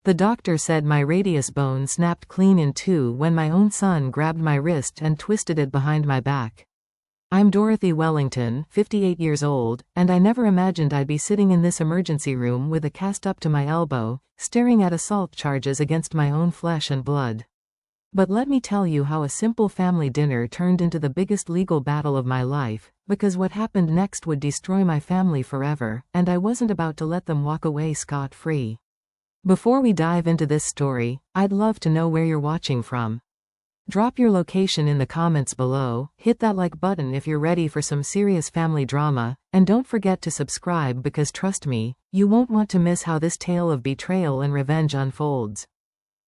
The doctor said my radius bone snapped clean in two when my own son grabbed my wrist and twisted it behind my back. I'm Dorothy Wellington, 58 years old, and I never imagined I'd be sitting in this emergency room with a cast up to my elbow, staring at assault charges against my own flesh and blood. But let me tell you how a simple family dinner turned into the biggest legal battle of my life, because what happened next would destroy my family forever, and I wasn't about to let them walk away scot-free. Before we dive into this story, I'd love to know where you're watching from. Drop your location in the comments below, hit that like button if you're ready for some serious family drama, and don't forget to subscribe because trust me, you won't want to miss how this tale of betrayal and revenge unfolds.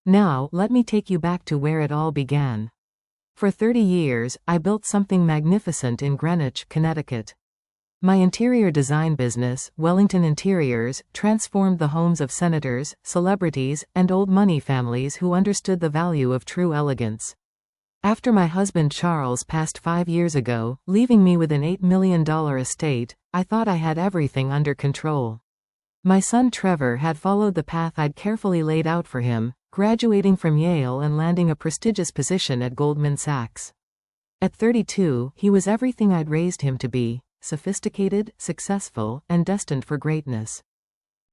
Now, let me take you back to where it all began. For 30 years, I built something magnificent in Greenwich, Connecticut. My interior design business, Wellington Interiors, transformed the homes of senators, celebrities, and old money families who understood the value of true elegance. After my husband Charles passed 5 years ago, leaving me with an $8 million estate, I thought I had everything under control. My son Trevor had followed the path I'd carefully laid out for him, graduating from Yale and landing a prestigious position at Goldman Sachs. At 32, he was everything I'd raised him to be: sophisticated, successful, and destined for greatness.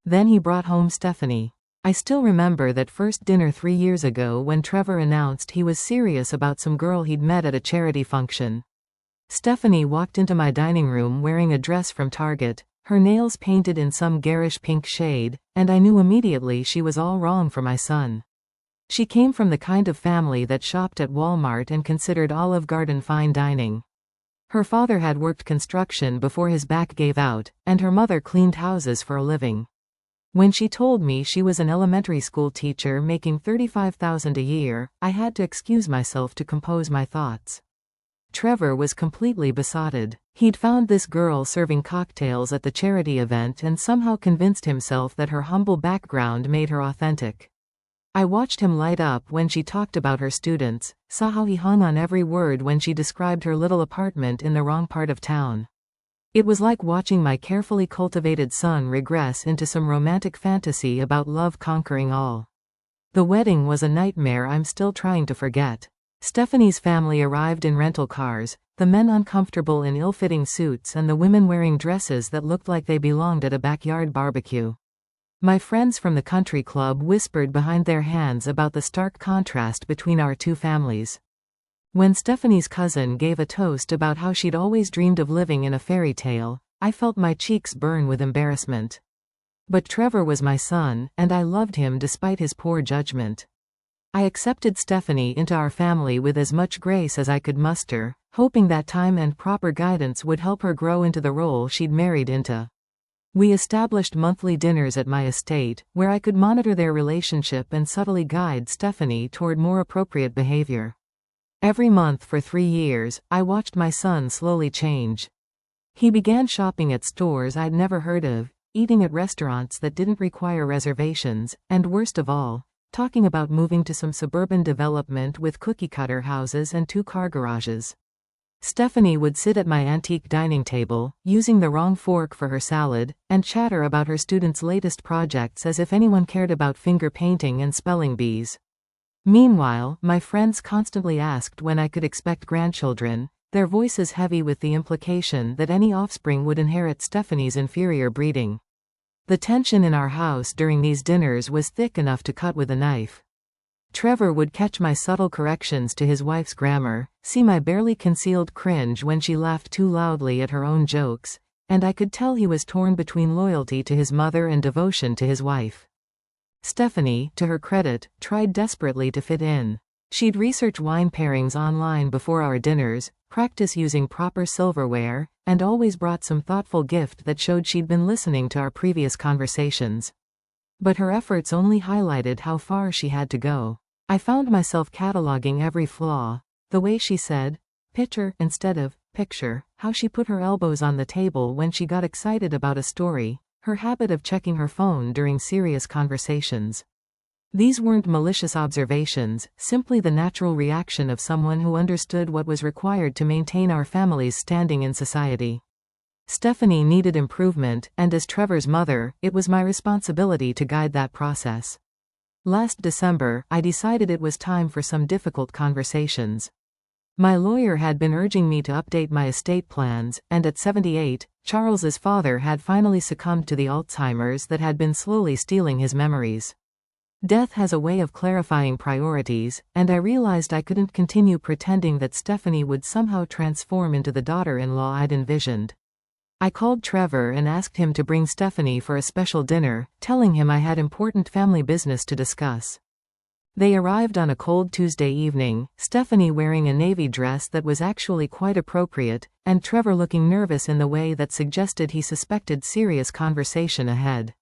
Then he brought home Stephanie. I still remember that first dinner 3 years ago when Trevor announced he was serious about some girl he'd met at a charity function. Stephanie walked into my dining room wearing a dress from Target, her nails painted in some garish pink shade, and I knew immediately she was all wrong for my son. She came from the kind of family that shopped at Walmart and considered Olive Garden fine dining. Her father had worked construction before his back gave out, and her mother cleaned houses for a living. When she told me she was an elementary school teacher making $35,000 a year, I had to excuse myself to compose my thoughts. Trevor was completely besotted. He'd found this girl serving cocktails at the charity event and somehow convinced himself that her humble background made her authentic. I watched him light up when she talked about her students, saw how he hung on every word when she described her little apartment in the wrong part of town. It was like watching my carefully cultivated son regress into some romantic fantasy about love conquering all. The wedding was a nightmare I'm still trying to forget. Stephanie's family arrived in rental cars, the men uncomfortable in ill-fitting suits and the women wearing dresses that looked like they belonged at a backyard barbecue. My friends from the country club whispered behind their hands about the stark contrast between our two families. When Stephanie's cousin gave a toast about how she'd always dreamed of living in a fairy tale, I felt my cheeks burn with embarrassment. But Trevor was my son, and I loved him despite his poor judgment. I accepted Stephanie into our family with as much grace as I could muster, hoping that time and proper guidance would help her grow into the role she'd married into. We established monthly dinners at my estate, where I could monitor their relationship and subtly guide Stephanie toward more appropriate behavior. Every month for 3 years, I watched my son slowly change. He began shopping at stores I'd never heard of, eating at restaurants that didn't require reservations, and worst of all, talking about moving to some suburban development with cookie-cutter houses and 2-car garages. Stephanie would sit at my antique dining table, using the wrong fork for her salad, and chatter about her students' latest projects as if anyone cared about finger painting and spelling bees. Meanwhile, my friends constantly asked when I could expect grandchildren, their voices heavy with the implication that any offspring would inherit Stephanie's inferior breeding. The tension in our house during these dinners was thick enough to cut with a knife. Trevor would catch my subtle corrections to his wife's grammar, see my barely concealed cringe when she laughed too loudly at her own jokes, and I could tell he was torn between loyalty to his mother and devotion to his wife. Stephanie, to her credit, tried desperately to fit in. She'd research wine pairings online before our dinners, practice using proper silverware, and always brought some thoughtful gift that showed she'd been listening to our previous conversations. But her efforts only highlighted how far she had to go. I found myself cataloging every flaw. The way she said, "picture" instead of "picture," how she put her elbows on the table when she got excited about a story, her habit of checking her phone during serious conversations. These weren't malicious observations, simply the natural reaction of someone who understood what was required to maintain our family's standing in society. Stephanie needed improvement, and as Trevor's mother, it was my responsibility to guide that process. Last December, I decided it was time for some difficult conversations. My lawyer had been urging me to update my estate plans, and at 78, Charles's father had finally succumbed to the Alzheimer's that had been slowly stealing his memories. Death has a way of clarifying priorities, and I realized I couldn't continue pretending that Stephanie would somehow transform into the daughter-in-law I'd envisioned. I called Trevor and asked him to bring Stephanie for a special dinner, telling him I had important family business to discuss. They arrived on a cold Tuesday evening, Stephanie wearing a navy dress that was actually quite appropriate, and Trevor looking nervous in the way that suggested he suspected serious conversation ahead.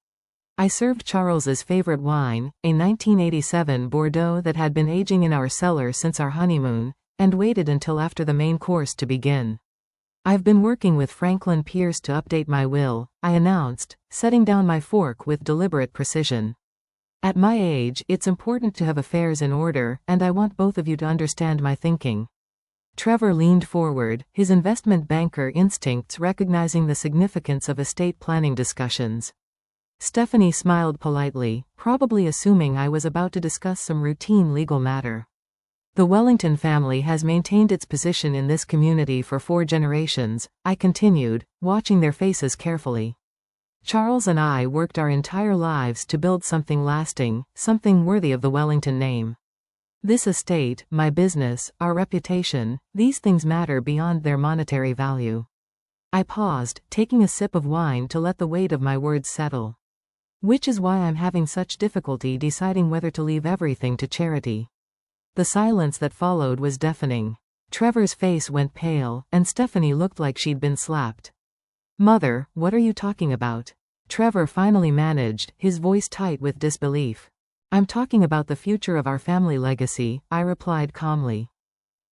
I served Charles's favorite wine, a 1987 Bordeaux that had been aging in our cellar since our honeymoon, and waited until after the main course to begin. "I've been working with Franklin Pierce to update my will," I announced, setting down my fork with deliberate precision. "At my age, it's important to have affairs in order, and I want both of you to understand my thinking." Trevor leaned forward, his investment banker instincts recognizing the significance of estate planning discussions. Stephanie smiled politely, probably assuming I was about to discuss some routine legal matter. "The Wellington family has maintained its position in this community for 4 generations, I continued, watching their faces carefully. "Charles and I worked our entire lives to build something lasting, something worthy of the Wellington name. This estate, my business, our reputation, these things matter beyond their monetary value." I paused, taking a sip of wine to let the weight of my words settle. "Which is why I'm having such difficulty deciding whether to leave everything to charity." The silence that followed was deafening. Trevor's face went pale, and Stephanie looked like she'd been slapped. "Mother, what are you talking about?" Trevor finally managed, his voice tight with disbelief. "I'm talking about the future of our family legacy," I replied calmly.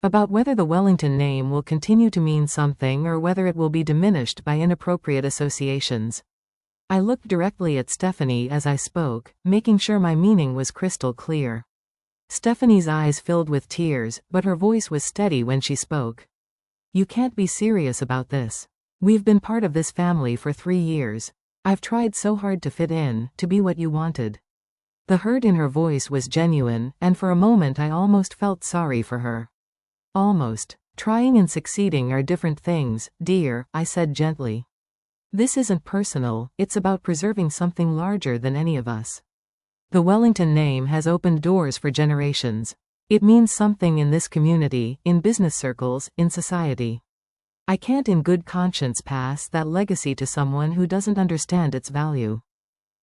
"About whether the Wellington name will continue to mean something or whether it will be diminished by inappropriate associations." I looked directly at Stephanie as I spoke, making sure my meaning was crystal clear. Stephanie's eyes filled with tears, but her voice was steady when she spoke. "You can't be serious about this. We've been part of this family for 3 years. I've tried so hard to fit in, to be what you wanted." The hurt in her voice was genuine, and for a moment I almost felt sorry for her. "Almost. Trying and succeeding are different things, dear," I said gently. "This isn't personal, it's about preserving something larger than any of us. The Wellington name has opened doors for generations. It means something in this community, in business circles, in society. I can't in good conscience pass that legacy to someone who doesn't understand its value."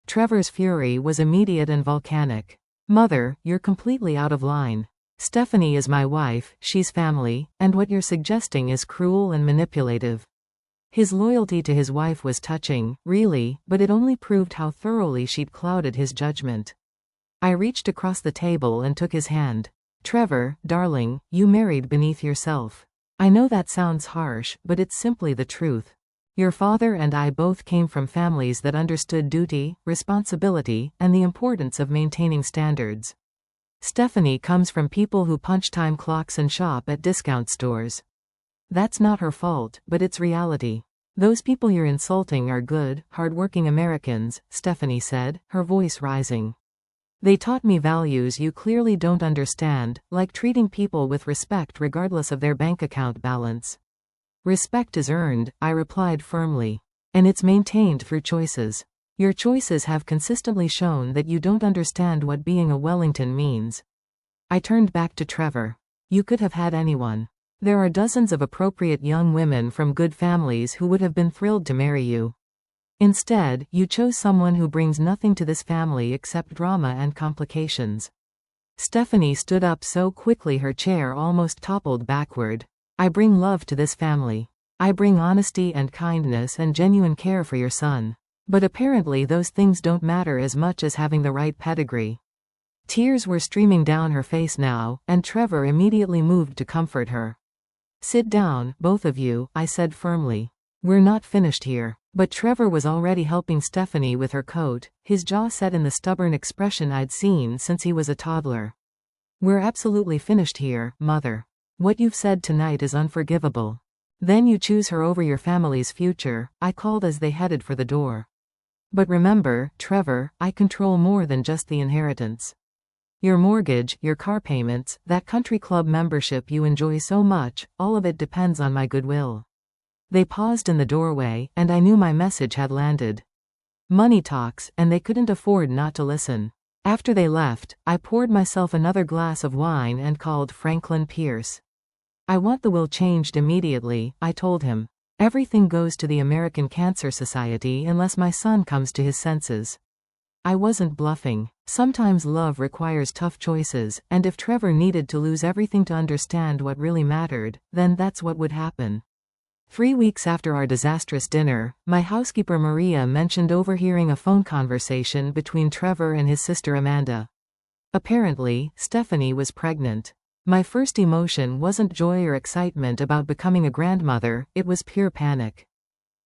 Trevor's fury was immediate and volcanic. "Mother, you're completely out of line. Stephanie is my wife, she's family, and what you're suggesting is cruel and manipulative." His loyalty to his wife was touching, really, but it only proved how thoroughly she'd clouded his judgment. I reached across the table and took his hand. "Trevor, darling, you married beneath yourself. I know that sounds harsh, but it's simply the truth. Your father and I both came from families that understood duty, responsibility, and the importance of maintaining standards. Stephanie comes from people who punch time clocks and shop at discount stores. That's not her fault, but it's reality. Those people you're insulting are good, hardworking Americans," Stephanie said, her voice rising. "They taught me values you clearly don't understand, like treating people with respect regardless of their bank account balance." "Respect is earned," I replied firmly. "And it's maintained through choices. Your choices have consistently shown that you don't understand what being a Wellington means." I turned back to Trevor. "You could have had anyone. There are dozens of appropriate young women from good families who would have been thrilled to marry you. Instead, you chose someone who brings nothing to this family except drama and complications." Stephanie stood up so quickly her chair almost toppled backward. "I bring love to this family. I bring honesty and kindness and genuine care for your son. But apparently those things don't matter as much as having the right pedigree." Tears were streaming down her face now, and Trevor immediately moved to comfort her. "Sit down, both of you," I said firmly. "We're not finished here." But Trevor was already helping Stephanie with her coat, his jaw set in the stubborn expression I'd seen since he was a toddler. "We're absolutely finished here, Mother. What you've said tonight is unforgivable." "Then you choose her over your family's future," I called as they headed for the door. "But remember, Trevor, I control more than just the inheritance. Your mortgage, your car payments, that country club membership you enjoy so much, all of it depends on my goodwill." They paused in the doorway, and I knew my message had landed. Money talks, and they couldn't afford not to listen. After they left, I poured myself another glass of wine and called Franklin Pierce. "I want the will changed immediately," I told him. "Everything goes to the American Cancer Society unless my son comes to his senses." I wasn't bluffing. Sometimes love requires tough choices, and if Trevor needed to lose everything to understand what really mattered, then that's what would happen. 3 weeks after our disastrous dinner, my housekeeper Maria mentioned overhearing a phone conversation between Trevor and his sister Amanda. Apparently, Stephanie was pregnant. My first emotion wasn't joy or excitement about becoming a grandmother, it was pure panic.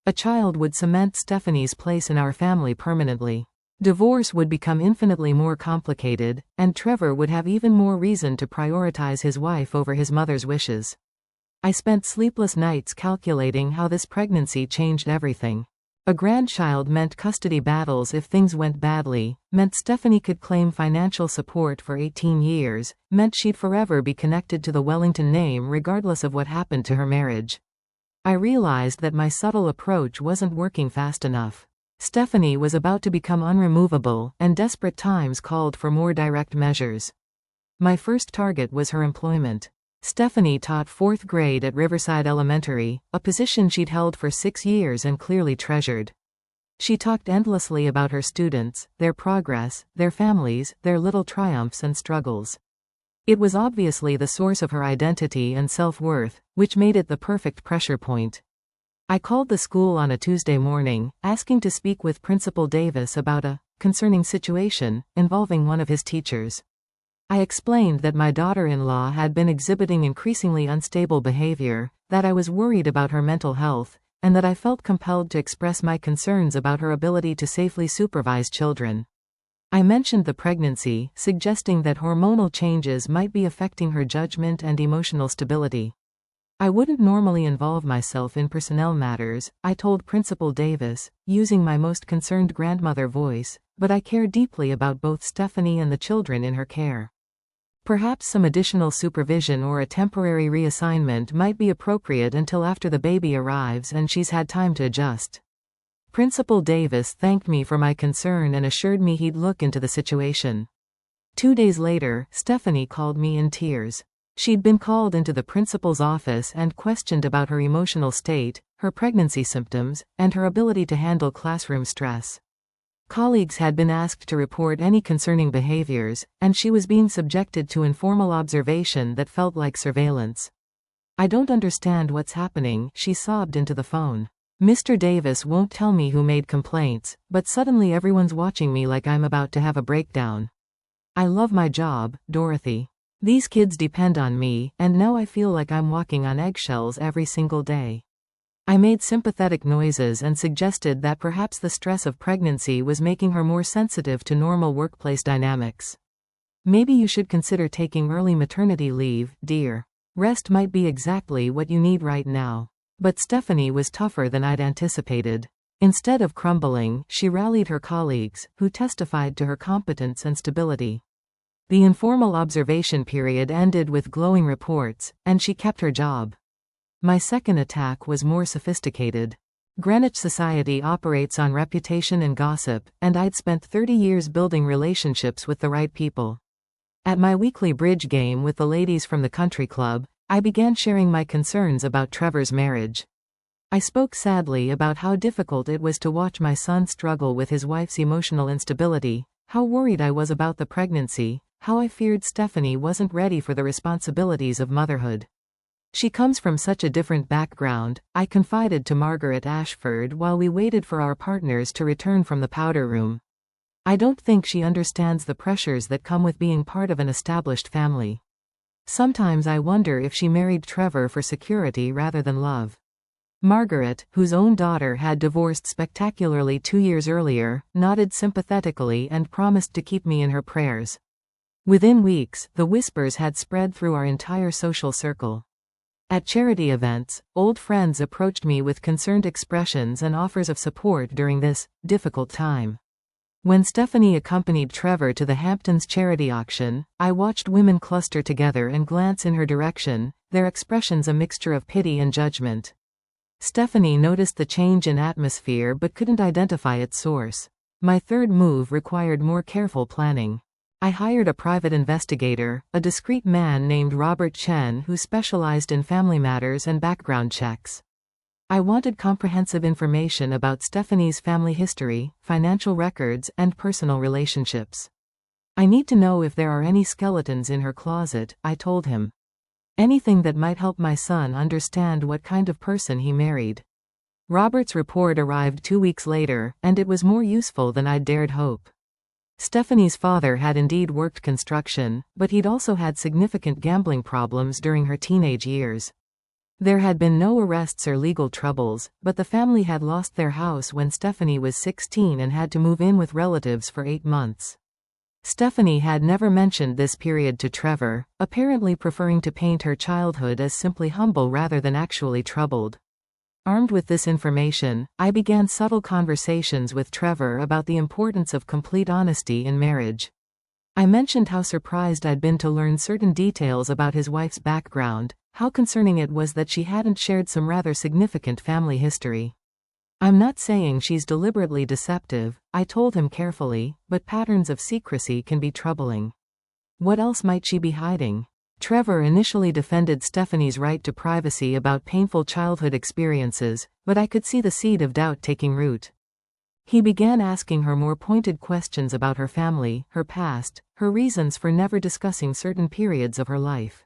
A child would cement Stephanie's place in our family permanently. Divorce would become infinitely more complicated, and Trevor would have even more reason to prioritize his wife over his mother's wishes. I spent sleepless nights calculating how this pregnancy changed everything. A grandchild meant custody battles if things went badly, meant Stephanie could claim financial support for 18 years, meant she'd forever be connected to the Wellington name regardless of what happened to her marriage. I realized that my subtle approach wasn't working fast enough. Stephanie was about to become unremovable, and desperate times called for more direct measures. My first target was her employment. Stephanie taught 4th grade at Riverside Elementary, a position she'd held for 6 years and clearly treasured. She talked endlessly about her students, their progress, their families, their little triumphs and struggles. It was obviously the source of her identity and self-worth, which made it the perfect pressure point. I called the school on a Tuesday morning, asking to speak with Principal Davis about a concerning situation involving one of his teachers. I explained that my daughter-in-law had been exhibiting increasingly unstable behavior, that I was worried about her mental health, and that I felt compelled to express my concerns about her ability to safely supervise children. I mentioned the pregnancy, suggesting that hormonal changes might be affecting her judgment and emotional stability. I wouldn't normally involve myself in personnel matters, I told Principal Davis, using my most concerned grandmother voice, but I care deeply about both Stephanie and the children in her care. Perhaps some additional supervision or a temporary reassignment might be appropriate until after the baby arrives and she's had time to adjust. Principal Davis thanked me for my concern and assured me he'd look into the situation. 2 days later, Stephanie called me in tears. She'd been called into the principal's office and questioned about her emotional state, her pregnancy symptoms, and her ability to handle classroom stress. Colleagues had been asked to report any concerning behaviors, and she was being subjected to informal observation that felt like surveillance. "I don't understand what's happening," she sobbed into the phone. "Mr. Davis won't tell me who made complaints, but suddenly everyone's watching me like I'm about to have a breakdown. I love my job, Dorothy. These kids depend on me, and now I feel like I'm walking on eggshells every single day." I made sympathetic noises and suggested that perhaps the stress of pregnancy was making her more sensitive to normal workplace dynamics. "Maybe you should consider taking early maternity leave, dear. Rest might be exactly what you need right now." But Stephanie was tougher than I'd anticipated. Instead of crumbling, she rallied her colleagues, who testified to her competence and stability. The informal observation period ended with glowing reports, and she kept her job. My second attack was more sophisticated. Greenwich society operates on reputation and gossip, and I'd spent 30 years building relationships with the right people. At my weekly bridge game with the ladies from the country club, I began sharing my concerns about Trevor's marriage. I spoke sadly about how difficult it was to watch my son struggle with his wife's emotional instability, how worried I was about the pregnancy, how I feared Stephanie wasn't ready for the responsibilities of motherhood. "She comes from such a different background," I confided to Margaret Ashford while we waited for our partners to return from the powder room. "I don't think she understands the pressures that come with being part of an established family. Sometimes I wonder if she married Trevor for security rather than love." Margaret, whose own daughter had divorced spectacularly 2 years earlier, nodded sympathetically and promised to keep me in her prayers. Within weeks, the whispers had spread through our entire social circle. At charity events, old friends approached me with concerned expressions and offers of support during this difficult time. When Stephanie accompanied Trevor to the Hamptons charity auction, I watched women cluster together and glance in her direction, their expressions a mixture of pity and judgment. Stephanie noticed the change in atmosphere but couldn't identify its source. My third move required more careful planning. I hired a private investigator, a discreet man named Robert Chen who specialized in family matters and background checks. I wanted comprehensive information about Stephanie's family history, financial records, and personal relationships. I need to know if there are any skeletons in her closet, I told him. Anything that might help my son understand what kind of person he married. Robert's report arrived 2 weeks later, and it was more useful than I'd dared hope. Stephanie's father had indeed worked construction, but he'd also had significant gambling problems during her teenage years. There had been no arrests or legal troubles, but the family had lost their house when Stephanie was 16 and had to move in with relatives for 8 months. Stephanie had never mentioned this period to Trevor, apparently preferring to paint her childhood as simply humble rather than actually troubled. Armed with this information, I began subtle conversations with Trevor about the importance of complete honesty in marriage. I mentioned how surprised I'd been to learn certain details about his wife's background, how concerning it was that she hadn't shared some rather significant family history. I'm not saying she's deliberately deceptive, I told him carefully, but patterns of secrecy can be troubling. What else might she be hiding? Trevor initially defended Stephanie's right to privacy about painful childhood experiences, but I could see the seed of doubt taking root. He began asking her more pointed questions about her family, her past, her reasons for never discussing certain periods of her life.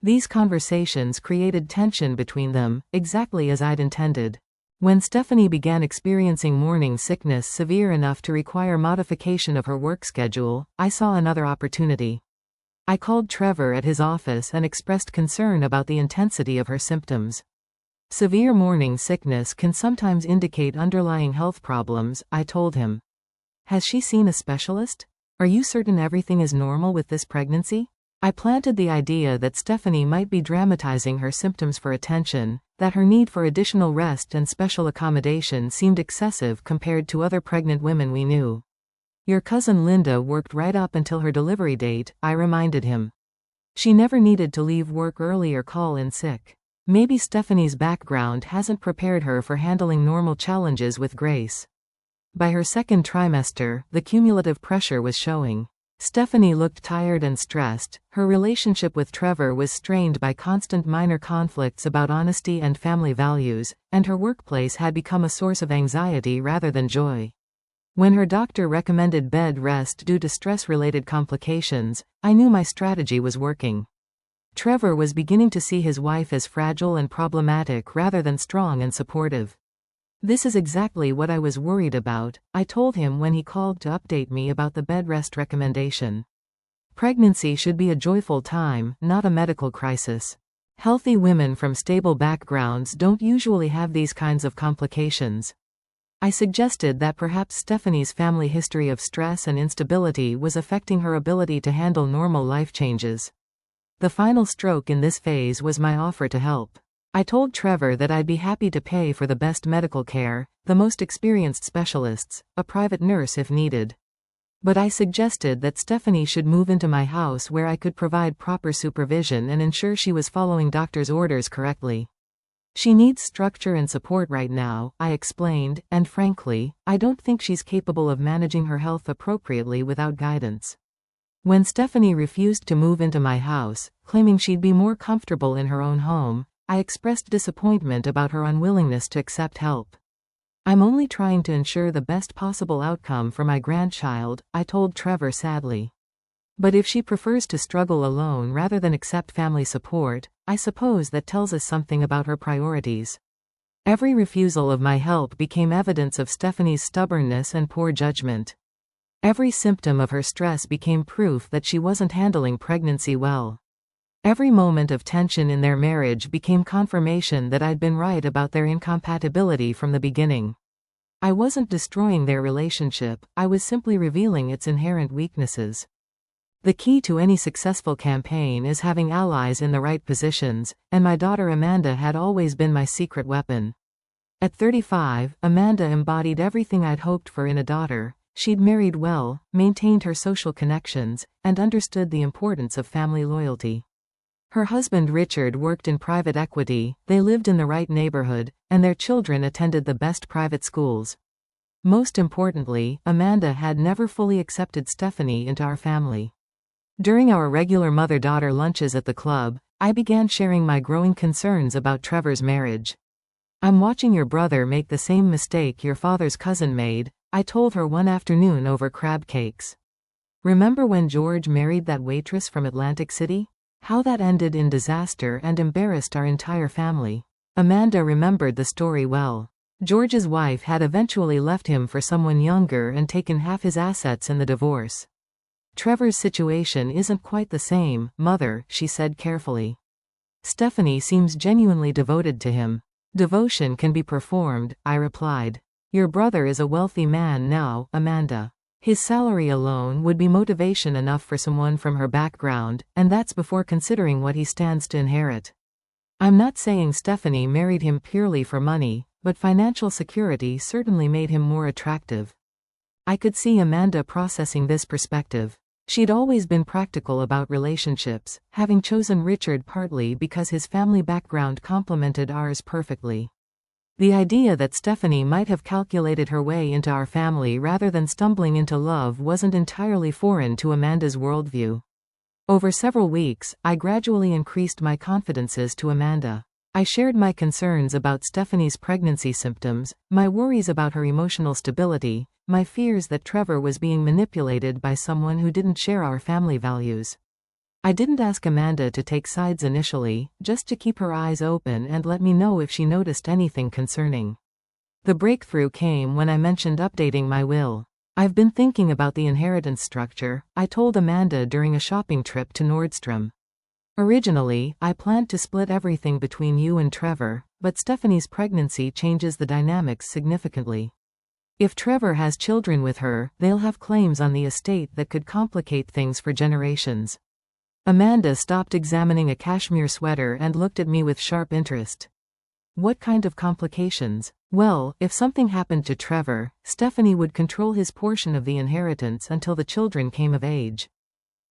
These conversations created tension between them, exactly as I'd intended. When Stephanie began experiencing morning sickness severe enough to require modification of her work schedule, I saw another opportunity. I called Trevor at his office and expressed concern about the intensity of her symptoms. Severe morning sickness can sometimes indicate underlying health problems, I told him. Has she seen a specialist? Are you certain everything is normal with this pregnancy? I planted the idea that Stephanie might be dramatizing her symptoms for attention, that her need for additional rest and special accommodation seemed excessive compared to other pregnant women we knew. Your cousin Linda worked right up until her delivery date, I reminded him. She never needed to leave work early or call in sick. Maybe Stephanie's background hasn't prepared her for handling normal challenges with grace. By her second trimester, the cumulative pressure was showing. Stephanie looked tired and stressed, her relationship with Trevor was strained by constant minor conflicts about honesty and family values, and her workplace had become a source of anxiety rather than joy. When her doctor recommended bed rest due to stress-related complications, I knew my strategy was working. Trevor was beginning to see his wife as fragile and problematic rather than strong and supportive. This is exactly what I was worried about, I told him when he called to update me about the bed rest recommendation. Pregnancy should be a joyful time, not a medical crisis. Healthy women from stable backgrounds don't usually have these kinds of complications. I suggested that perhaps Stephanie's family history of stress and instability was affecting her ability to handle normal life changes. The final stroke in this phase was my offer to help. I told Trevor that I'd be happy to pay for the best medical care, the most experienced specialists, a private nurse if needed. But I suggested that Stephanie should move into my house where I could provide proper supervision and ensure she was following doctor's orders correctly. She needs structure and support right now, I explained, and frankly, I don't think she's capable of managing her health appropriately without guidance. When Stephanie refused to move into my house, claiming she'd be more comfortable in her own home, I expressed disappointment about her unwillingness to accept help. I'm only trying to ensure the best possible outcome for my grandchild, I told Trevor sadly. But if she prefers to struggle alone rather than accept family support, I suppose that tells us something about her priorities. Every refusal of my help became evidence of Stephanie's stubbornness and poor judgment. Every symptom of her stress became proof that she wasn't handling pregnancy well. Every moment of tension in their marriage became confirmation that I'd been right about their incompatibility from the beginning. I wasn't destroying their relationship, I was simply revealing its inherent weaknesses. The key to any successful campaign is having allies in the right positions, and my daughter Amanda had always been my secret weapon. At 35, Amanda embodied everything I'd hoped for in a daughter. She'd married well, maintained her social connections, and understood the importance of family loyalty. Her husband Richard worked in private equity, they lived in the right neighborhood, and their children attended the best private schools. Most importantly, Amanda had never fully accepted Stephanie into our family. During our regular mother-daughter lunches at the club, I began sharing my growing concerns about Trevor's marriage. "I'm watching your brother make the same mistake your father's cousin made," I told her one afternoon over crab cakes. "Remember when George married that waitress from Atlantic City? How that ended in disaster and embarrassed our entire family." Amanda remembered the story well. George's wife had eventually left him for someone younger and taken half his assets in the divorce. "Trevor's situation isn't quite the same, Mother," she said carefully. "Stephanie seems genuinely devoted to him." "Devotion can be performed," I replied. "Your brother is a wealthy man now, Amanda. His salary alone would be motivation enough for someone from her background, and that's before considering what he stands to inherit. I'm not saying Stephanie married him purely for money, but financial security certainly made him more attractive." I could see Amanda processing this perspective. She'd always been practical about relationships, having chosen Richard partly because his family background complemented ours perfectly. The idea that Stephanie might have calculated her way into our family rather than stumbling into love wasn't entirely foreign to Amanda's worldview. Over several weeks, I gradually increased my confidences to Amanda. I shared my concerns about Stephanie's pregnancy symptoms, my worries about her emotional stability, my fears that Trevor was being manipulated by someone who didn't share our family values. I didn't ask Amanda to take sides initially, just to keep her eyes open and let me know if she noticed anything concerning. The breakthrough came when I mentioned updating my will. "I've been thinking about the inheritance structure," I told Amanda during a shopping trip to Nordstrom. "Originally, I planned to split everything between you and Trevor, but Stephanie's pregnancy changes the dynamics significantly. If Trevor has children with her, they'll have claims on the estate that could complicate things for generations." Amanda stopped examining a cashmere sweater and looked at me with sharp interest. "What kind of complications?" "Well, if something happened to Trevor, Stephanie would control his portion of the inheritance until the children came of age.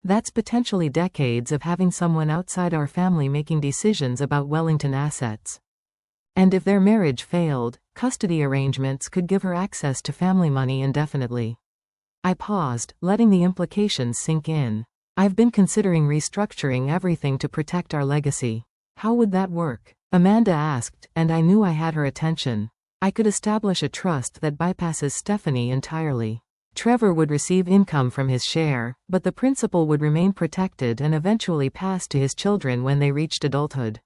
That's potentially decades of having someone outside our family making decisions about Wellington assets. And if their marriage failed, custody arrangements could give her access to family money indefinitely." I paused, letting the implications sink in. "I've been considering restructuring everything to protect our legacy." "How would that work?" Amanda asked, and I knew I had her attention. "I could establish a trust that bypasses Stephanie entirely. Trevor would receive income from his share, but the principal would remain protected and eventually pass to his children when they reached adulthood.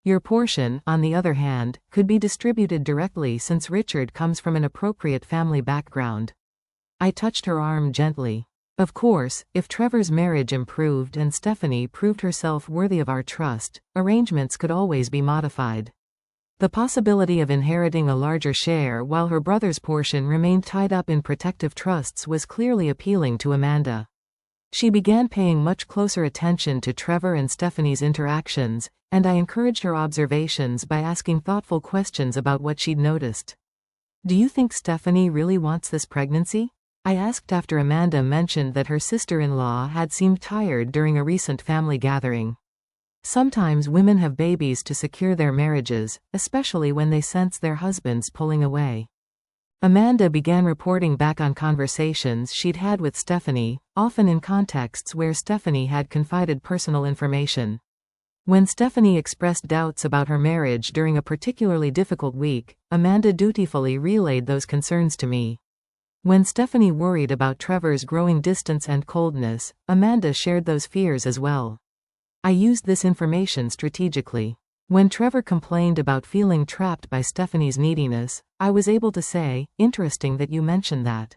Your portion, on the other hand, could be distributed directly since Richard comes from an appropriate family background." I touched her arm gently. "Of course, if Trevor's marriage improved and Stephanie proved herself worthy of our trust, arrangements could always be modified." The possibility of inheriting a larger share while her brother's portion remained tied up in protective trusts was clearly appealing to Amanda. She began paying much closer attention to Trevor and Stephanie's interactions, and I encouraged her observations by asking thoughtful questions about what she'd noticed. "Do you think Stephanie really wants this pregnancy?" I asked after Amanda mentioned that her sister-in-law had seemed tired during a recent family gathering. "Sometimes women have babies to secure their marriages, especially when they sense their husbands pulling away." Amanda began reporting back on conversations she'd had with Stephanie, often in contexts where Stephanie had confided personal information. When Stephanie expressed doubts about her marriage during a particularly difficult week, Amanda dutifully relayed those concerns to me. When Stephanie worried about Trevor's growing distance and coldness, Amanda shared those fears as well. I used this information strategically. When Trevor complained about feeling trapped by Stephanie's neediness, I was able to say, "Interesting that you mentioned that."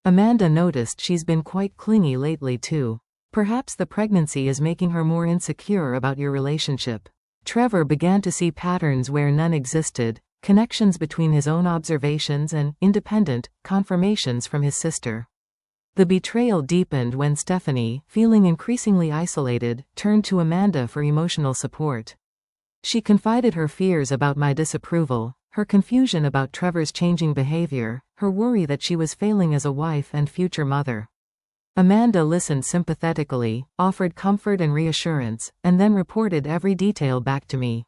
Amanda noticed she's been quite clingy lately too. "Perhaps the pregnancy is making her more insecure about your relationship." Trevor began to see patterns where none existed, connections between his own observations and, independent, confirmations from his sister. The betrayal deepened when Stephanie, feeling increasingly isolated, turned to Amanda for emotional support. She confided her fears about my disapproval, her confusion about Trevor's changing behavior, her worry that she was failing as a wife and future mother. Amanda listened sympathetically, offered comfort and reassurance, and then reported every detail back to me.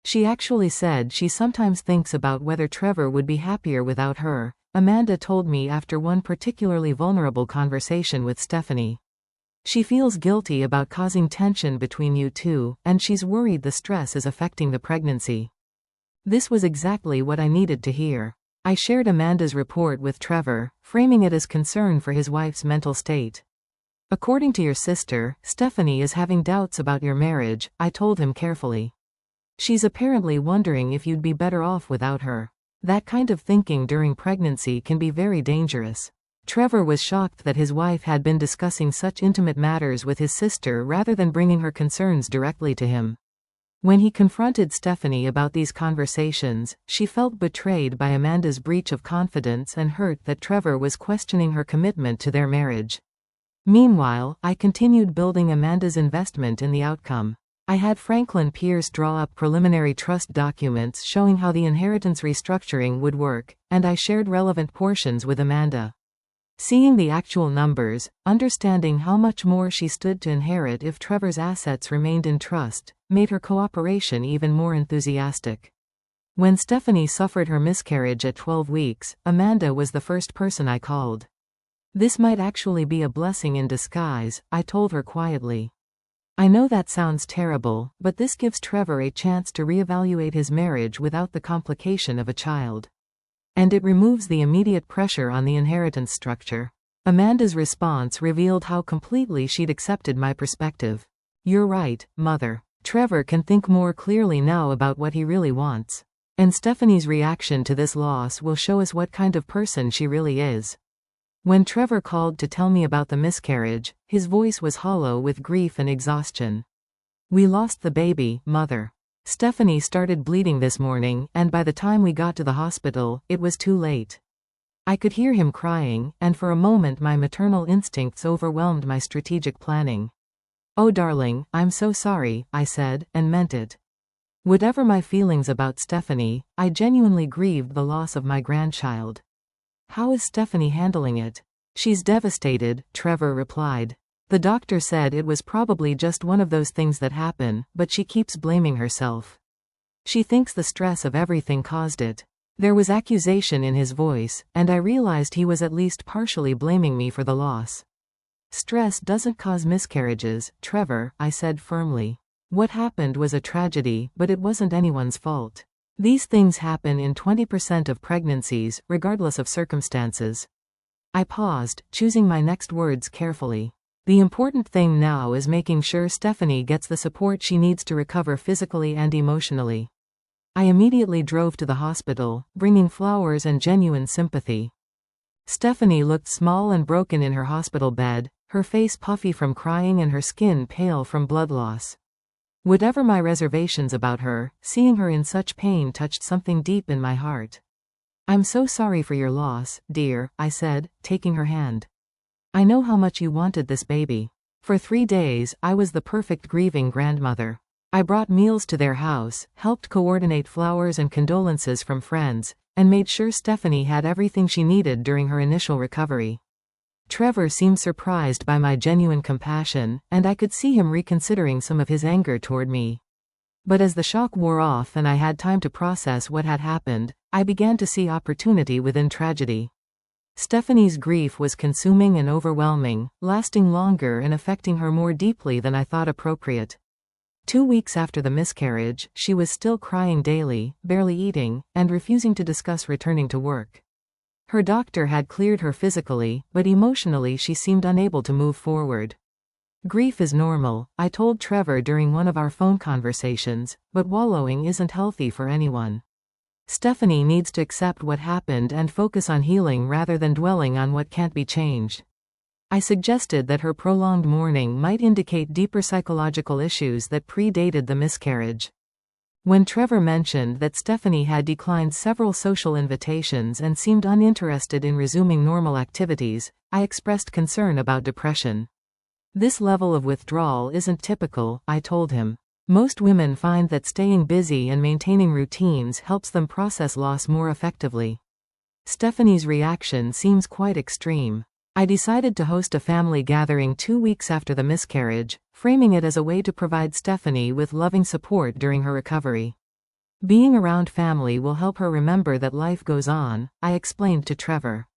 She actually said she sometimes thinks about whether Trevor would be happier without her, Amanda told me after one particularly vulnerable conversation with Stephanie. She feels guilty about causing tension between you two, and she's worried the stress is affecting the pregnancy. This was exactly what I needed to hear. I shared Amanda's report with Trevor, framing it as concern for his wife's mental state. According to your sister, Stephanie is having doubts about your marriage, I told him carefully. She's apparently wondering if you'd be better off without her. That kind of thinking during pregnancy can be very dangerous. Trevor was shocked that his wife had been discussing such intimate matters with his sister rather than bringing her concerns directly to him. When he confronted Stephanie about these conversations, she felt betrayed by Amanda's breach of confidence and hurt that Trevor was questioning her commitment to their marriage. Meanwhile, I continued building Amanda's investment in the outcome. I had Franklin Pierce draw up preliminary trust documents showing how the inheritance restructuring would work, and I shared relevant portions with Amanda. Seeing the actual numbers, understanding how much more she stood to inherit if Trevor's assets remained in trust, made her cooperation even more enthusiastic. When Stephanie suffered her miscarriage at 12 weeks, Amanda was the first person I called. This might actually be a blessing in disguise, I told her quietly. I know that sounds terrible, but this gives Trevor a chance to reevaluate his marriage without the complication of a child. And it removes the immediate pressure on the inheritance structure. Amanda's response revealed how completely she'd accepted my perspective. You're right, Mother. Trevor can think more clearly now about what he really wants. And Stephanie's reaction to this loss will show us what kind of person she really is. When Trevor called to tell me about the miscarriage, his voice was hollow with grief and exhaustion. We lost the baby, Mother. Stephanie started bleeding this morning, and by the time we got to the hospital, it was too late. I could hear him crying, and for a moment my maternal instincts overwhelmed my strategic planning. Oh darling, I'm so sorry, I said, and meant it. Whatever my feelings about Stephanie, I genuinely grieved the loss of my grandchild. How is Stephanie handling it? She's devastated, Trevor replied. The doctor said it was probably just one of those things that happen, but she keeps blaming herself. She thinks the stress of everything caused it. There was accusation in his voice, and I realized he was at least partially blaming me for the loss. Stress doesn't cause miscarriages, Trevor, I said firmly. What happened was a tragedy, but it wasn't anyone's fault. These things happen in 20% of pregnancies, regardless of circumstances. I paused, choosing my next words carefully. The important thing now is making sure Stephanie gets the support she needs to recover physically and emotionally. I immediately drove to the hospital, bringing flowers and genuine sympathy. Stephanie looked small and broken in her hospital bed, her face puffy from crying and her skin pale from blood loss. Whatever my reservations about her, seeing her in such pain touched something deep in my heart. I'm so sorry for your loss, dear, I said, taking her hand. I know how much you wanted this baby. For 3 days, I was the perfect grieving grandmother. I brought meals to their house, helped coordinate flowers and condolences from friends, and made sure Stephanie had everything she needed during her initial recovery. Trevor seemed surprised by my genuine compassion, and I could see him reconsidering some of his anger toward me. But as the shock wore off and I had time to process what had happened, I began to see opportunity within tragedy. Stephanie's grief was consuming and overwhelming, lasting longer and affecting her more deeply than I thought appropriate. 2 weeks after the miscarriage, she was still crying daily, barely eating, and refusing to discuss returning to work. Her doctor had cleared her physically, but emotionally she seemed unable to move forward. Grief is normal, I told Trevor during one of our phone conversations, but wallowing isn't healthy for anyone. Stephanie needs to accept what happened and focus on healing rather than dwelling on what can't be changed. I suggested that her prolonged mourning might indicate deeper psychological issues that predated the miscarriage. When Trevor mentioned that Stephanie had declined several social invitations and seemed uninterested in resuming normal activities, I expressed concern about depression. This level of withdrawal isn't typical, I told him. Most women find that staying busy and maintaining routines helps them process loss more effectively. Stephanie's reaction seems quite extreme. I decided to host a family gathering 2 weeks after the miscarriage, framing it as a way to provide Stephanie with loving support during her recovery. Being around family will help her remember that life goes on, I explained to Trevor.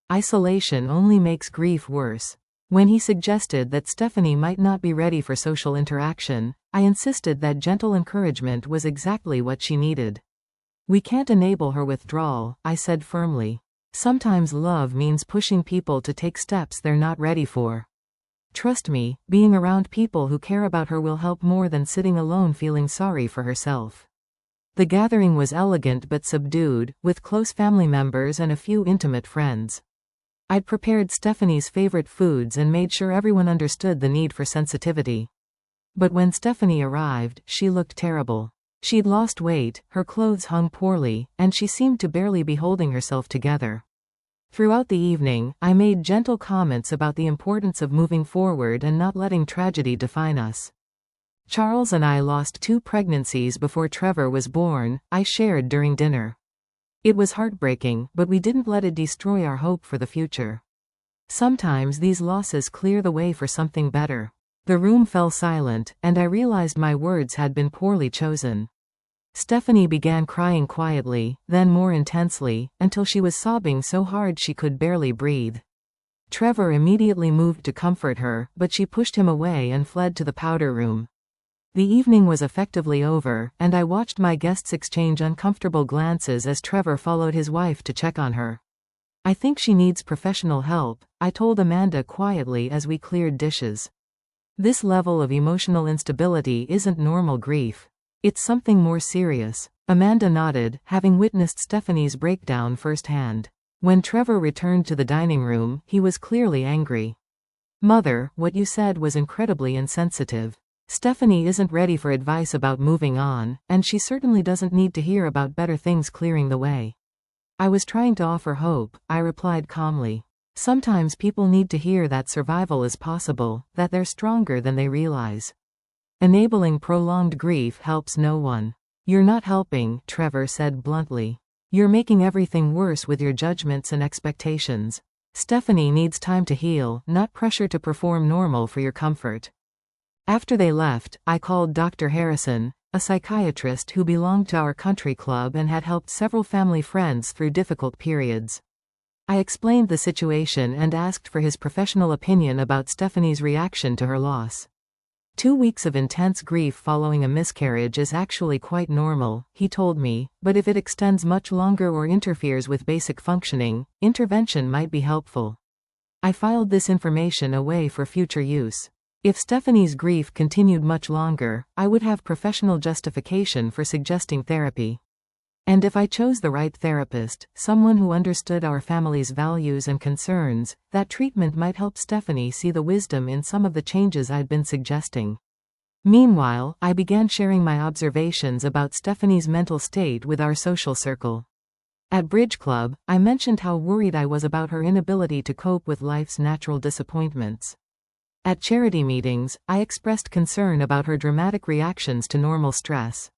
Isolation only makes grief worse. When he suggested that Stephanie might not be ready for social interaction, I insisted that gentle encouragement was exactly what she needed. We can't enable her withdrawal, I said firmly. Sometimes love means pushing people to take steps they're not ready for. Trust me, being around people who care about her will help more than sitting alone feeling sorry for herself. The gathering was elegant but subdued, with close family members and a few intimate friends. I'd prepared Stephanie's favorite foods and made sure everyone understood the need for sensitivity. But when Stephanie arrived, she looked terrible. She'd lost weight, her clothes hung poorly, and she seemed to barely be holding herself together. Throughout the evening, I made gentle comments about the importance of moving forward and not letting tragedy define us. Charles and I lost 2 pregnancies before Trevor was born, I shared during dinner. It was heartbreaking, but we didn't let it destroy our hope for the future. Sometimes these losses clear the way for something better. The room fell silent, and I realized my words had been poorly chosen. Stephanie began crying quietly, then more intensely, until she was sobbing so hard she could barely breathe. Trevor immediately moved to comfort her, but she pushed him away and fled to the powder room. The evening was effectively over, and I watched my guests exchange uncomfortable glances as Trevor followed his wife to check on her. I think she needs professional help, I told Amanda quietly as we cleared dishes. This level of emotional instability isn't normal grief. It's something more serious. Amanda nodded, having witnessed Stephanie's breakdown firsthand. When Trevor returned to the dining room, he was clearly angry. "Mother, what you said was incredibly insensitive. Stephanie isn't ready for advice about moving on, and she certainly doesn't need to hear about better things clearing the way." "I was trying to offer hope," I replied calmly. "Sometimes people need to hear that survival is possible, that they're stronger than they realize. Enabling prolonged grief helps no one." "You're not helping," Trevor said bluntly. "You're making everything worse with your judgments and expectations. Stephanie needs time to heal, not pressure to perform normal for your comfort." After they left, I called Dr. Harrison, a psychiatrist who belonged to our country club and had helped several family friends through difficult periods. I explained the situation and asked for his professional opinion about Stephanie's reaction to her loss. 2 weeks of intense grief following a miscarriage is actually quite normal, he told me, but if it extends much longer or interferes with basic functioning, intervention might be helpful. I filed this information away for future use. If Stephanie's grief continued much longer, I would have professional justification for suggesting therapy. And if I chose the right therapist, someone who understood our family's values and concerns, that treatment might help Stephanie see the wisdom in some of the changes I'd been suggesting. Meanwhile, I began sharing my observations about Stephanie's mental state with our social circle. At Bridge Club, I mentioned how worried I was about her inability to cope with life's natural disappointments. At charity meetings, I expressed concern about her dramatic reactions to normal stress.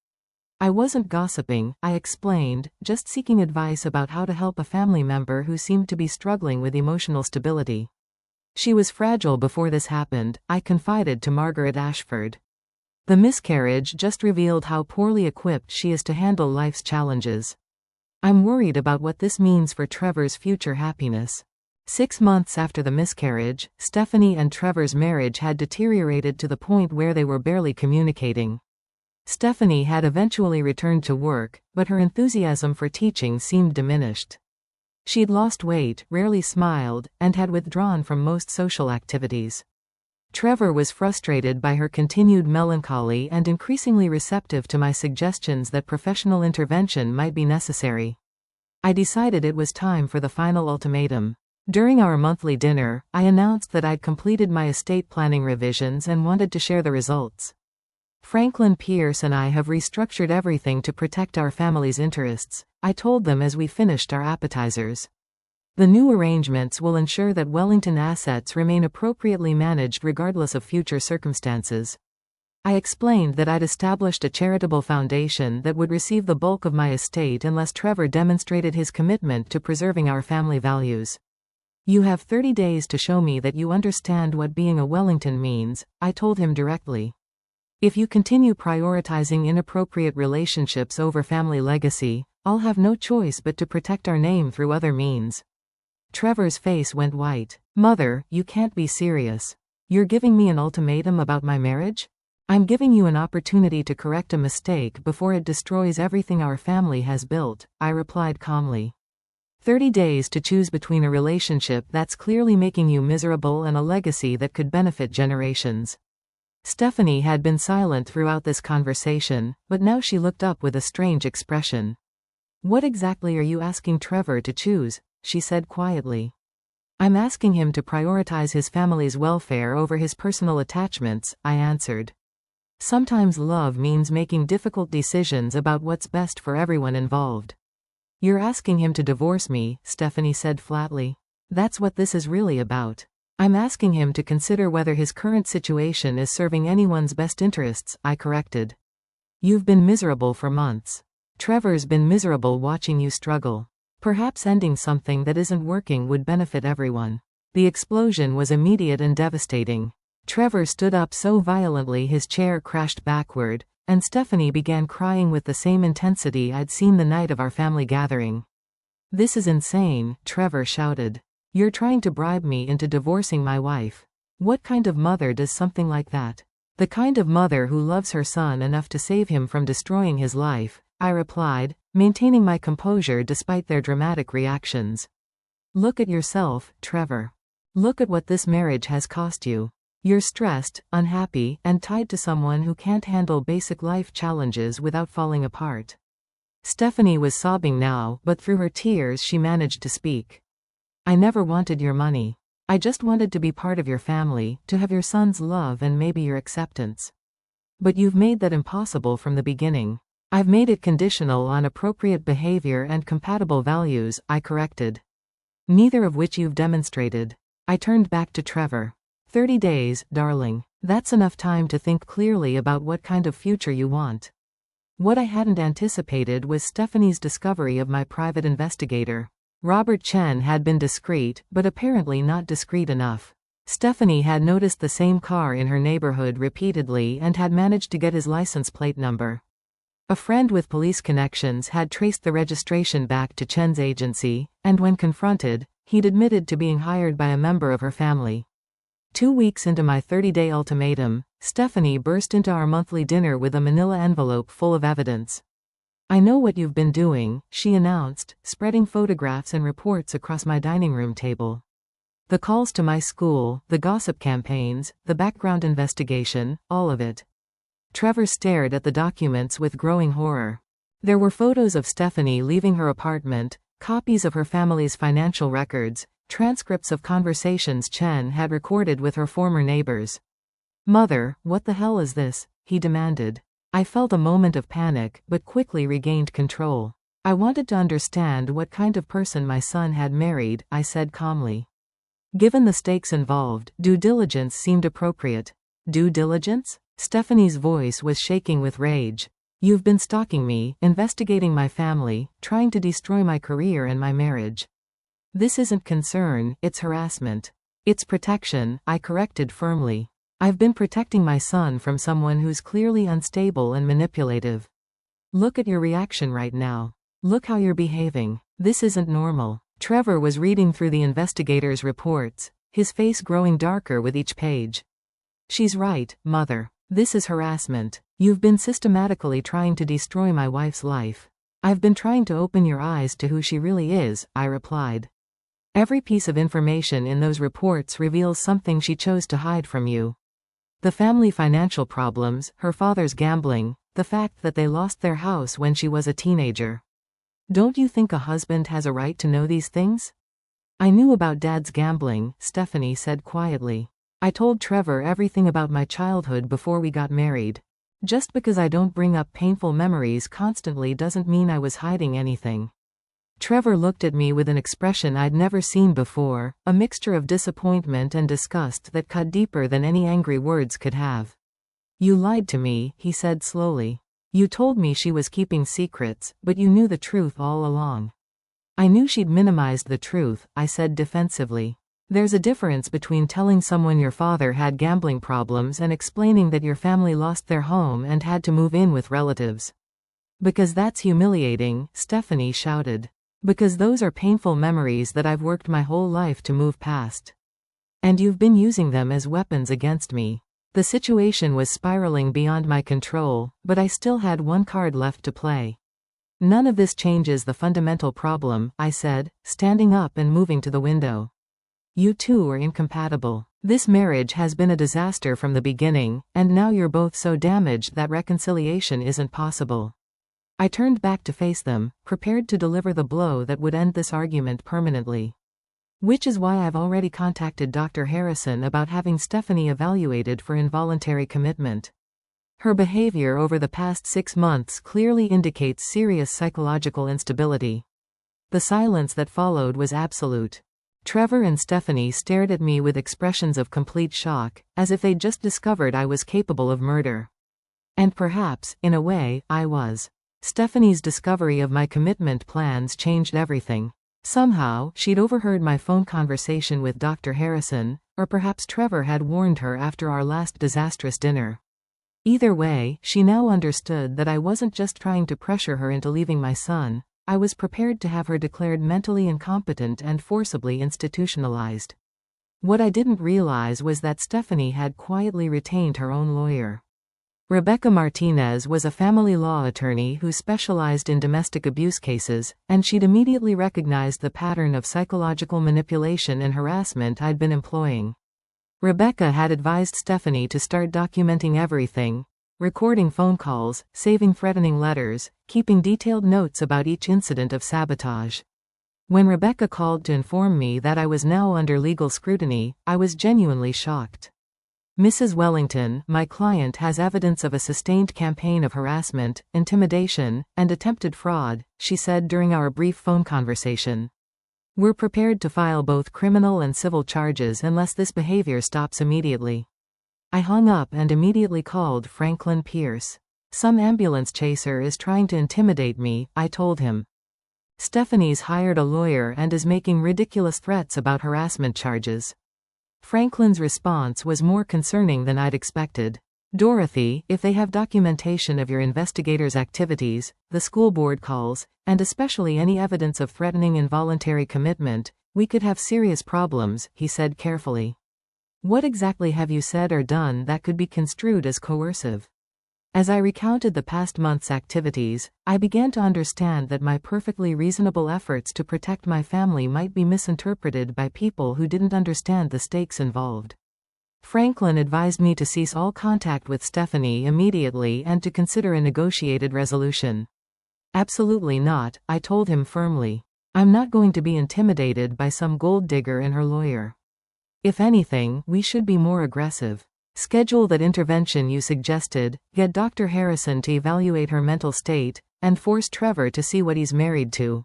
I wasn't gossiping, I explained, just seeking advice about how to help a family member who seemed to be struggling with emotional stability. "She was fragile before this happened," I confided to Margaret Ashford. "The miscarriage just revealed how poorly equipped she is to handle life's challenges. I'm worried about what this means for Trevor's future happiness." 6 months after the miscarriage, Stephanie and Trevor's marriage had deteriorated to the point where they were barely communicating. Stephanie had eventually returned to work, but her enthusiasm for teaching seemed diminished. She'd lost weight, rarely smiled, and had withdrawn from most social activities. Trevor was frustrated by her continued melancholy and increasingly receptive to my suggestions that professional intervention might be necessary. I decided it was time for the final ultimatum. During our monthly dinner, I announced that I'd completed my estate planning revisions and wanted to share the results. "Franklin Pierce and I have restructured everything to protect our family's interests," I told them as we finished our appetizers. "The new arrangements will ensure that Wellington assets remain appropriately managed regardless of future circumstances." I explained that I'd established a charitable foundation that would receive the bulk of my estate unless Trevor demonstrated his commitment to preserving our family values. You have 30 days to show me that you understand what being a Wellington means, I told him directly. If you continue prioritizing inappropriate relationships over family legacy, I'll have no choice but to protect our name through other means. Trevor's face went white. Mother, you can't be serious. You're giving me an ultimatum about my marriage? I'm giving you an opportunity to correct a mistake before it destroys everything our family has built, I replied calmly. 30 days to choose between a relationship that's clearly making you miserable and a legacy that could benefit generations. Stephanie had been silent throughout this conversation, but now she looked up with a strange expression. What exactly are you asking Trevor to choose? She said quietly. I'm asking him to prioritize his family's welfare over his personal attachments, I answered. Sometimes love means making difficult decisions about what's best for everyone involved. You're asking him to divorce me, Stephanie said flatly. That's what this is really about. I'm asking him to consider whether his current situation is serving anyone's best interests, I corrected. You've been miserable for months. Trevor's been miserable watching you struggle. Perhaps ending something that isn't working would benefit everyone. The explosion was immediate and devastating. Trevor stood up so violently his chair crashed backward, and Stephanie began crying with the same intensity I'd seen the night of our family gathering. This is insane, Trevor shouted. You're trying to bribe me into divorcing my wife. What kind of mother does something like that? The kind of mother who loves her son enough to save him from destroying his life, I replied, maintaining my composure despite their dramatic reactions. Look at yourself, Trevor. Look at what this marriage has cost you. You're stressed, unhappy, and tied to someone who can't handle basic life challenges without falling apart. Stephanie was sobbing now, but through her tears she managed to speak. I never wanted your money. I just wanted to be part of your family, to have your son's love and maybe your acceptance. But you've made that impossible from the beginning. I've made it conditional on appropriate behavior and compatible values, I corrected. Neither of which you've demonstrated. I turned back to Trevor. 30 days, darling. That's enough time to think clearly about what kind of future you want. What I hadn't anticipated was Stephanie's discovery of my private investigator. Robert Chen had been discreet, but apparently not discreet enough. Stephanie had noticed the same car in her neighborhood repeatedly and had managed to get his license plate number. A friend with police connections had traced the registration back to Chen's agency, and when confronted, he'd admitted to being hired by a member of her family. 2 weeks into my 30-day ultimatum, Stephanie burst into our monthly dinner with a manila envelope full of evidence. I know what you've been doing, she announced, spreading photographs and reports across my dining room table. The calls to my school, the gossip campaigns, the background investigation, all of it. Trevor stared at the documents with growing horror. There were photos of Stephanie leaving her apartment, copies of her family's financial records, transcripts of conversations Chen had recorded with her former neighbors. Mother, what the hell is this? He demanded. I felt a moment of panic, but quickly regained control. I wanted to understand what kind of person my son had married, I said calmly. Given the stakes involved, due diligence seemed appropriate. Due diligence? Stephanie's voice was shaking with rage. You've been stalking me, investigating my family, trying to destroy my career and my marriage. This isn't concern, it's harassment. It's protection, I corrected firmly. I've been protecting my son from someone who's clearly unstable and manipulative. Look at your reaction right now. Look how you're behaving. This isn't normal. Trevor was reading through the investigator's reports, his face growing darker with each page. She's right, Mother. This is harassment. You've been systematically trying to destroy my wife's life. I've been trying to open your eyes to who she really is, I replied. Every piece of information in those reports reveals something she chose to hide from you. The family financial problems, her father's gambling, the fact that they lost their house when she was a teenager. Don't you think a husband has a right to know these things? I knew about Dad's gambling, Stephanie said quietly. I told Trevor everything about my childhood before we got married. Just because I don't bring up painful memories constantly doesn't mean I was hiding anything. Trevor looked at me with an expression I'd never seen before, a mixture of disappointment and disgust that cut deeper than any angry words could have. You lied to me, he said slowly. You told me she was keeping secrets, but you knew the truth all along. I knew she'd minimized the truth, I said defensively. There's a difference between telling someone your father had gambling problems and explaining that your family lost their home and had to move in with relatives. Because that's humiliating, Stephanie shouted. Because those are painful memories that I've worked my whole life to move past. And you've been using them as weapons against me. The situation was spiraling beyond my control, but I still had one card left to play. None of this changes the fundamental problem, I said, standing up and moving to the window. You two are incompatible. This marriage has been a disaster from the beginning, and now you're both so damaged that reconciliation isn't possible. I turned back to face them, prepared to deliver the blow that would end this argument permanently. Which is why I've already contacted Dr. Harrison about having Stephanie evaluated for involuntary commitment. Her behavior over the past 6 months clearly indicates serious psychological instability. The silence that followed was absolute. Trevor and Stephanie stared at me with expressions of complete shock, as if they'd just discovered I was capable of murder. And perhaps, in a way, I was. Stephanie's discovery of my commitment plans changed everything. Somehow, she'd overheard my phone conversation with Dr. Harrison, or perhaps Trevor had warned her after our last disastrous dinner. Either way, she now understood that I wasn't just trying to pressure her into leaving my son, I was prepared to have her declared mentally incompetent and forcibly institutionalized. What I didn't realize was that Stephanie had quietly retained her own lawyer. Rebecca Martinez was a family law attorney who specialized in domestic abuse cases, and she'd immediately recognized the pattern of psychological manipulation and harassment I'd been employing. Rebecca had advised Stephanie to start documenting everything, recording phone calls, saving threatening letters, keeping detailed notes about each incident of sabotage. When Rebecca called to inform me that I was now under legal scrutiny, I was genuinely shocked. Mrs. Wellington, my client has evidence of a sustained campaign of harassment, intimidation, and attempted fraud, she said during our brief phone conversation. We're prepared to file both criminal and civil charges unless this behavior stops immediately. I hung up and immediately called Franklin Pierce. Some ambulance chaser is trying to intimidate me, I told him. Stephanie's hired a lawyer and is making ridiculous threats about harassment charges. Franklin's response was more concerning than I'd expected. Dorothy, if they have documentation of your investigators' activities, the school board calls, and especially any evidence of threatening involuntary commitment, we could have serious problems, he said carefully. What exactly have you said or done that could be construed as coercive? As I recounted the past month's activities, I began to understand that my perfectly reasonable efforts to protect my family might be misinterpreted by people who didn't understand the stakes involved. Franklin advised me to cease all contact with Stephanie immediately and to consider a negotiated resolution. Absolutely not, I told him firmly. I'm not going to be intimidated by some gold digger and her lawyer. If anything, we should be more aggressive. Schedule that intervention you suggested, get Dr. Harrison to evaluate her mental state, and force Trevor to see what he's married to.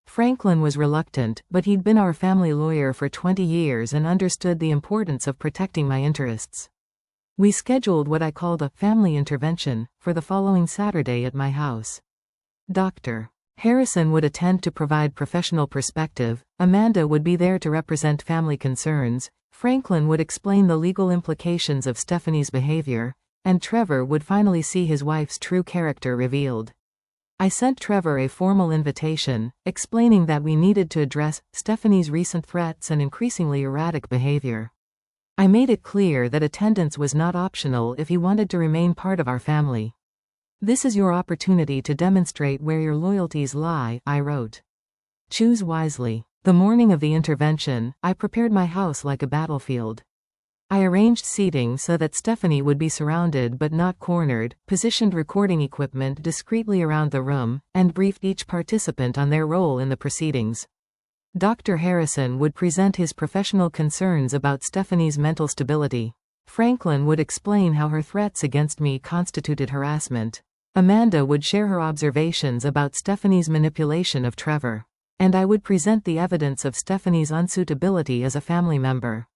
Franklin was reluctant, but he'd been our family lawyer for 20 years and understood the importance of protecting my interests. We scheduled what I called a family intervention for the following Saturday at my house. Dr. Harrison would attend to provide professional perspective, Amanda would be there to represent family concerns, Franklin would explain the legal implications of Stephanie's behavior, and Trevor would finally see his wife's true character revealed. I sent Trevor a formal invitation, explaining that we needed to address Stephanie's recent threats and increasingly erratic behavior. I made it clear that attendance was not optional if he wanted to remain part of our family. This is your opportunity to demonstrate where your loyalties lie, I wrote. Choose wisely. The morning of the intervention, I prepared my house like a battlefield. I arranged seating so that Stephanie would be surrounded but not cornered, positioned recording equipment discreetly around the room, and briefed each participant on their role in the proceedings. Dr. Harrison would present his professional concerns about Stephanie's mental stability. Franklin would explain how her threats against me constituted harassment. Amanda would share her observations about Stephanie's manipulation of Trevor. And I would present the evidence of Stephanie's unsuitability as a family member.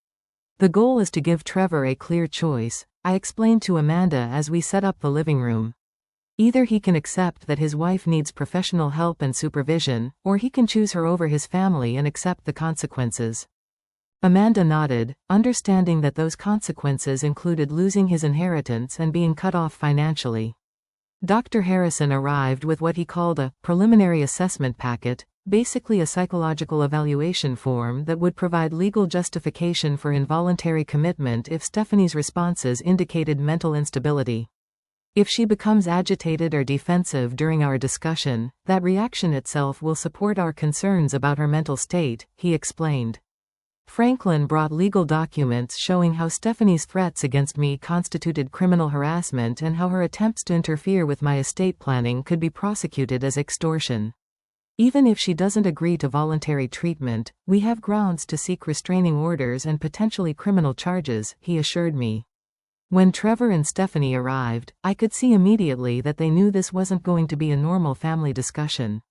The goal is to give Trevor a clear choice: I explained to Amanda as we set up the living room. Either he can accept that his wife needs professional help and supervision, or he can choose her over his family and accept the consequences. Amanda nodded, understanding that those consequences included losing his inheritance and being cut off financially. Dr. Harrison arrived with what he called a preliminary assessment packet, basically a psychological evaluation form that would provide legal justification for involuntary commitment if Stephanie's responses indicated mental instability. If she becomes agitated or defensive during our discussion, that reaction itself will support our concerns about her mental state, he explained. Franklin brought legal documents showing how Stephanie's threats against me constituted criminal harassment and how her attempts to interfere with my estate planning could be prosecuted as extortion. Even if she doesn't agree to voluntary treatment, we have grounds to seek restraining orders and potentially criminal charges, he assured me. When Trevor and Stephanie arrived, I could see immediately that they knew this wasn't going to be a normal family discussion.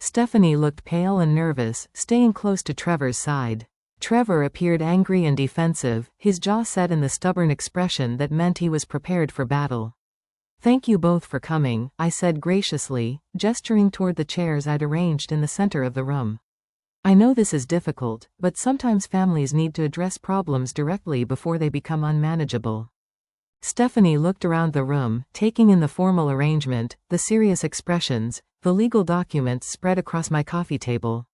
Stephanie looked pale and nervous, staying close to Trevor's side. Trevor appeared angry and defensive, his jaw set in the stubborn expression that meant he was prepared for battle. "Thank you both for coming," I said graciously, gesturing toward the chairs I'd arranged in the center of the room. "I know this is difficult, but sometimes families need to address problems directly before they become unmanageable." Stephanie looked around the room, taking in the formal arrangement, the serious expressions, the legal documents spread across my coffee table.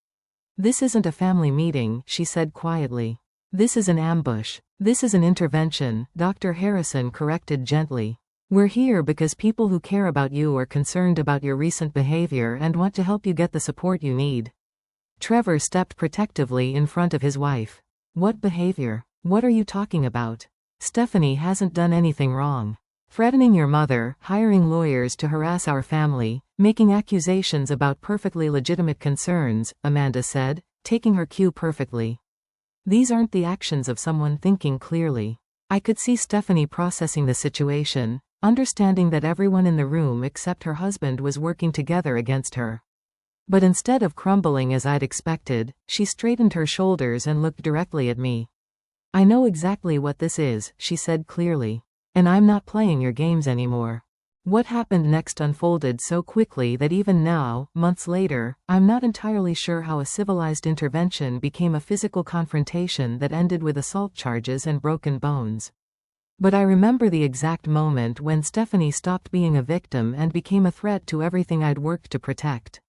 "This isn't a family meeting," she said quietly. "This is an ambush. This is an intervention," Dr. Harrison corrected gently. "We're here because people who care about you are concerned about your recent behavior and want to help you get the support you need." Trevor stepped protectively in front of his wife. "What behavior? What are you talking about? Stephanie hasn't done anything wrong. Threatening your mother, hiring lawyers to harass our family, making accusations about perfectly legitimate concerns," Amanda said, taking her cue perfectly. "These aren't the actions of someone thinking clearly." I could see Stephanie processing the situation, understanding that everyone in the room except her husband was working together against her. But instead of crumbling as I'd expected, she straightened her shoulders and looked directly at me. "I know exactly what this is," she said clearly. "And I'm not playing your games anymore." What happened next unfolded so quickly that even now, months later, I'm not entirely sure how a civilized intervention became a physical confrontation that ended with assault charges and broken bones. But I remember the exact moment when Stephanie stopped being a victim and became a threat to everything I'd worked to protect.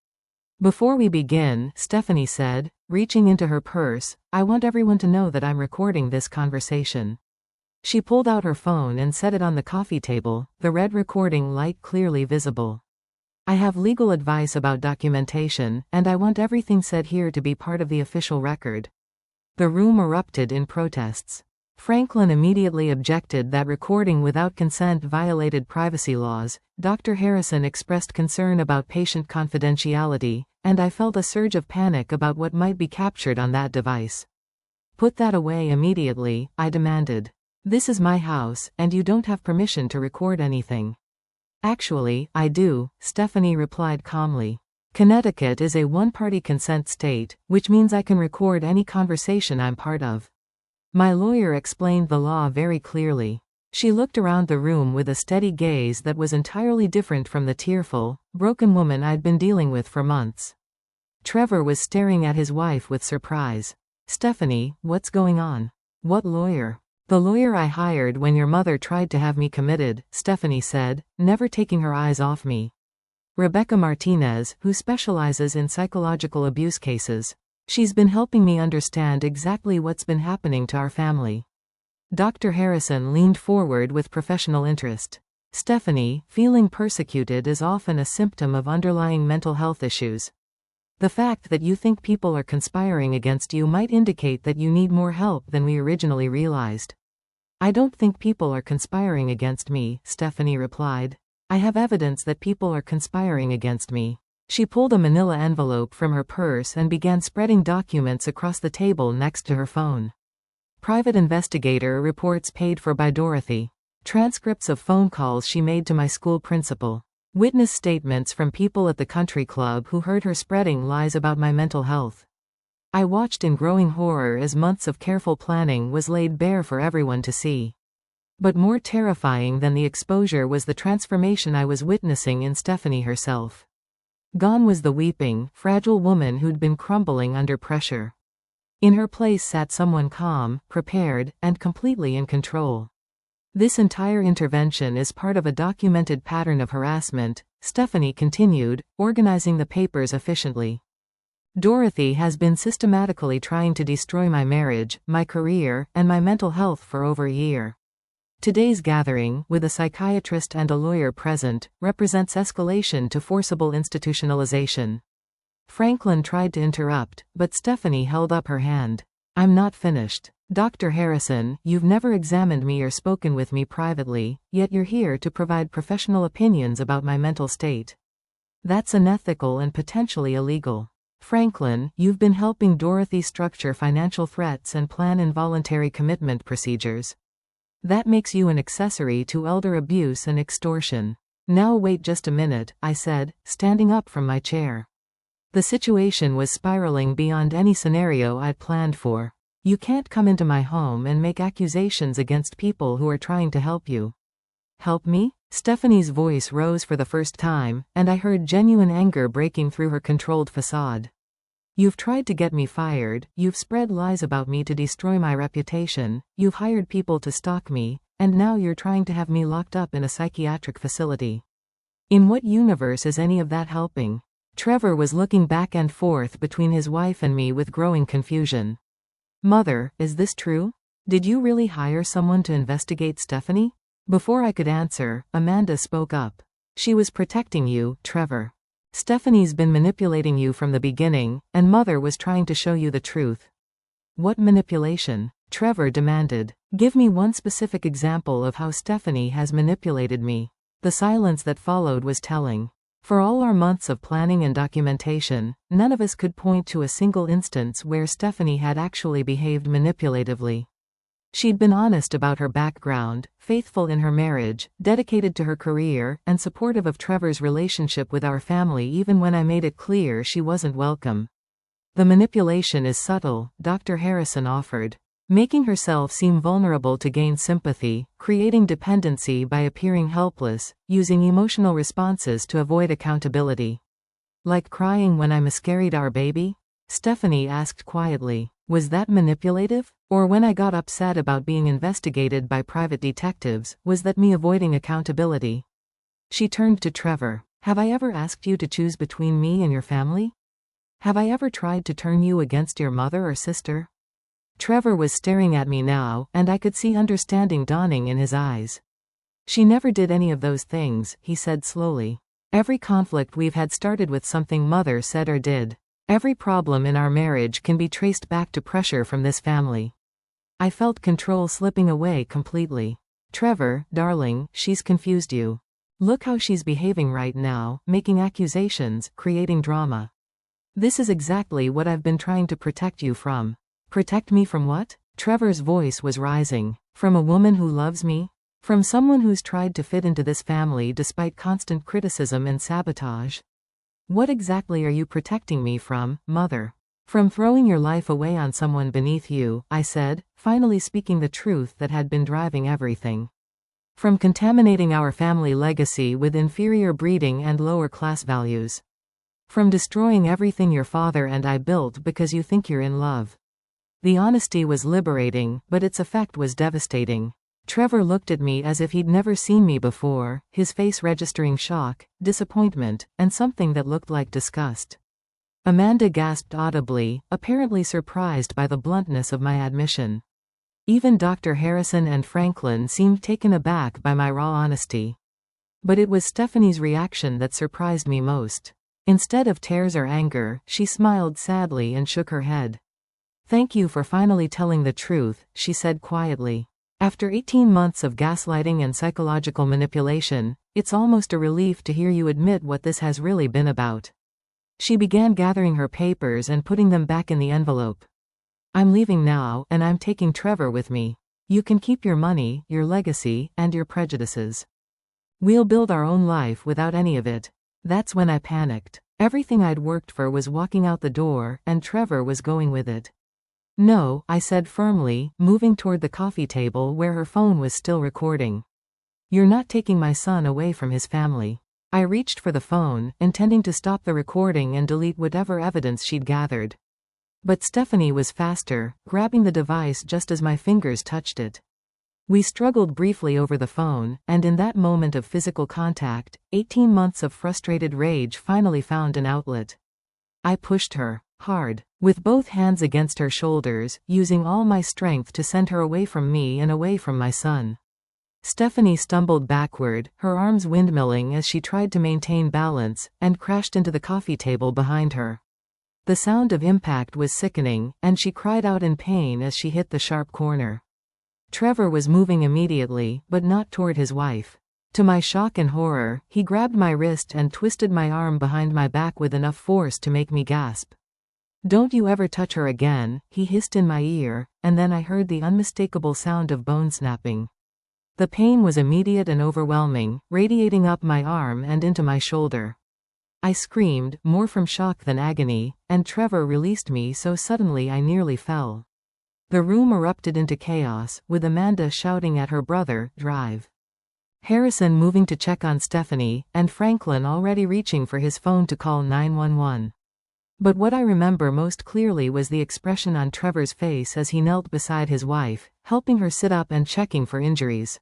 "Before we begin," Stephanie said, reaching into her purse, "I want everyone to know that I'm recording this conversation." She pulled out her phone and set it on the coffee table, the red recording light clearly visible. "I have legal advice about documentation, and I want everything said here to be part of the official record." The room erupted in protests. Franklin immediately objected that recording without consent violated privacy laws. Dr. Harrison expressed concern about patient confidentiality, and I felt a surge of panic about what might be captured on that device. "Put that away immediately," I demanded. "This is my house, and you don't have permission to record anything." "Actually, I do," Stephanie replied calmly. "Connecticut is a one-party consent state, which means I can record any conversation I'm part of." My lawyer explained the law very clearly. She looked around the room with a steady gaze that was entirely different from the tearful, broken woman I'd been dealing with for months. Trevor was staring at his wife with surprise. "Stephanie, what's going on?" "What lawyer?" "The lawyer I hired when your mother tried to have me committed," Stephanie said, never taking her eyes off me. "Rebecca Martinez, who specializes in psychological abuse cases. She's been helping me understand exactly what's been happening to our family." Dr. Harrison leaned forward with professional interest. "Stephanie, feeling persecuted is often a symptom of underlying mental health issues. The fact that you think people are conspiring against you might indicate that you need more help than we originally realized." "I don't think people are conspiring against me," Stephanie replied. "I have evidence that people are conspiring against me." She pulled a manila envelope from her purse and began spreading documents across the table next to her phone. "Private investigator reports paid for by Dorothy. Transcripts of phone calls she made to my school principal. Witness statements from people at the country club who heard her spreading lies about my mental health." I watched in growing horror as months of careful planning was laid bare for everyone to see. But more terrifying than the exposure was the transformation I was witnessing in Stephanie herself. Gone was the weeping, fragile woman who'd been crumbling under pressure. In her place sat someone calm, prepared, and completely in control. This entire intervention is part of a documented pattern of harassment, Stephanie continued, organizing the papers efficiently. Dorothy has been systematically trying to destroy my marriage, my career, and my mental health for over a year. Today's gathering, with a psychiatrist and a lawyer present, represents escalation to forcible institutionalization. Franklin tried to interrupt, but Stephanie held up her hand. I'm not finished. Dr. Harrison, you've never examined me or spoken with me privately, yet you're here to provide professional opinions about my mental state. That's unethical and potentially illegal. Franklin, you've been helping Dorothy structure financial threats and plan involuntary commitment procedures. That makes you an accessory to elder abuse and extortion. Now wait just a minute, I said, standing up from my chair. The situation was spiraling beyond any scenario I'd planned for. You can't come into my home and make accusations against people who are trying to help you. Help me? Stephanie's voice rose for the first time, and I heard genuine anger breaking through her controlled facade. You've tried to get me fired, you've spread lies about me to destroy my reputation, you've hired people to stalk me, and now you're trying to have me locked up in a psychiatric facility. In what universe is any of that helping? Trevor was looking back and forth between his wife and me with growing confusion. Mother, is this true? Did you really hire someone to investigate Stephanie? Before I could answer, Amanda spoke up. She was protecting you, Trevor. Stephanie's been manipulating you from the beginning, and Mother was trying to show you the truth. What manipulation? Trevor demanded. Give me one specific example of how Stephanie has manipulated me. The silence that followed was telling. For all our months of planning and documentation, none of us could point to a single instance where Stephanie had actually behaved manipulatively. She'd been honest about her background, faithful in her marriage, dedicated to her career, and supportive of Trevor's relationship with our family even when I made it clear she wasn't welcome. The manipulation is subtle, Dr. Harrison offered. Making herself seem vulnerable to gain sympathy, creating dependency by appearing helpless, using emotional responses to avoid accountability. Like crying when I miscarried our baby? Stephanie asked quietly. Was that manipulative? Or when I got upset about being investigated by private detectives, was that me avoiding accountability? She turned to Trevor. Have I ever asked you to choose between me and your family? Have I ever tried to turn you against your mother or sister? Trevor was staring at me now, and I could see understanding dawning in his eyes. She never did any of those things, he said slowly. Every conflict we've had started with something Mother said or did. Every problem in our marriage can be traced back to pressure from this family. I felt control slipping away completely. Trevor, darling, she's confused you. Look how she's behaving right now, making accusations, creating drama. This is exactly what I've been trying to protect you from. Protect me from what? Trevor's voice was rising. From a woman who loves me? From someone who's tried to fit into this family despite constant criticism and sabotage? What exactly are you protecting me from, Mother? From throwing your life away on someone beneath you, I said, finally speaking the truth that had been driving everything. From contaminating our family legacy with inferior breeding and lower class values. From destroying everything your father and I built because you think you're in love. The honesty was liberating, but its effect was devastating. Trevor looked at me as if he'd never seen me before, his face registering shock, disappointment, and something that looked like disgust. Amanda gasped audibly, apparently surprised by the bluntness of my admission. Even Dr. Harrison and Franklin seemed taken aback by my raw honesty. But it was Stephanie's reaction that surprised me most. Instead of tears or anger, she smiled sadly and shook her head. Thank you for finally telling the truth, she said quietly. After 18 months of gaslighting and psychological manipulation, it's almost a relief to hear you admit what this has really been about. She began gathering her papers and putting them back in the envelope. I'm leaving now, and I'm taking Trevor with me. You can keep your money, your legacy, and your prejudices. We'll build our own life without any of it. That's when I panicked. Everything I'd worked for was walking out the door, and Trevor was going with it. No, I said firmly, moving toward the coffee table where her phone was still recording. You're not taking my son away from his family. I reached for the phone, intending to stop the recording and delete whatever evidence she'd gathered. But Stephanie was faster, grabbing the device just as my fingers touched it. We struggled briefly over the phone, and in that moment of physical contact, 18 months of frustrated rage finally found an outlet. I pushed her, hard, with both hands against her shoulders, using all my strength to send her away from me and away from my son. Stephanie stumbled backward, her arms windmilling as she tried to maintain balance, and crashed into the coffee table behind her. The sound of impact was sickening, and she cried out in pain as she hit the sharp corner. Trevor was moving immediately, but not toward his wife. To my shock and horror, he grabbed my wrist and twisted my arm behind my back with enough force to make me gasp. "Don't you ever touch her again," he hissed in my ear, and then I heard the unmistakable sound of bone snapping. The pain was immediate and overwhelming, radiating up my arm and into my shoulder. I screamed, more from shock than agony, and Trevor released me so suddenly I nearly fell. The room erupted into chaos, with Amanda shouting at her brother, "Drive!" Harrison moving to check on Stephanie, and Franklin already reaching for his phone to call 911. But what I remember most clearly was the expression on Trevor's face as he knelt beside his wife, helping her sit up and checking for injuries.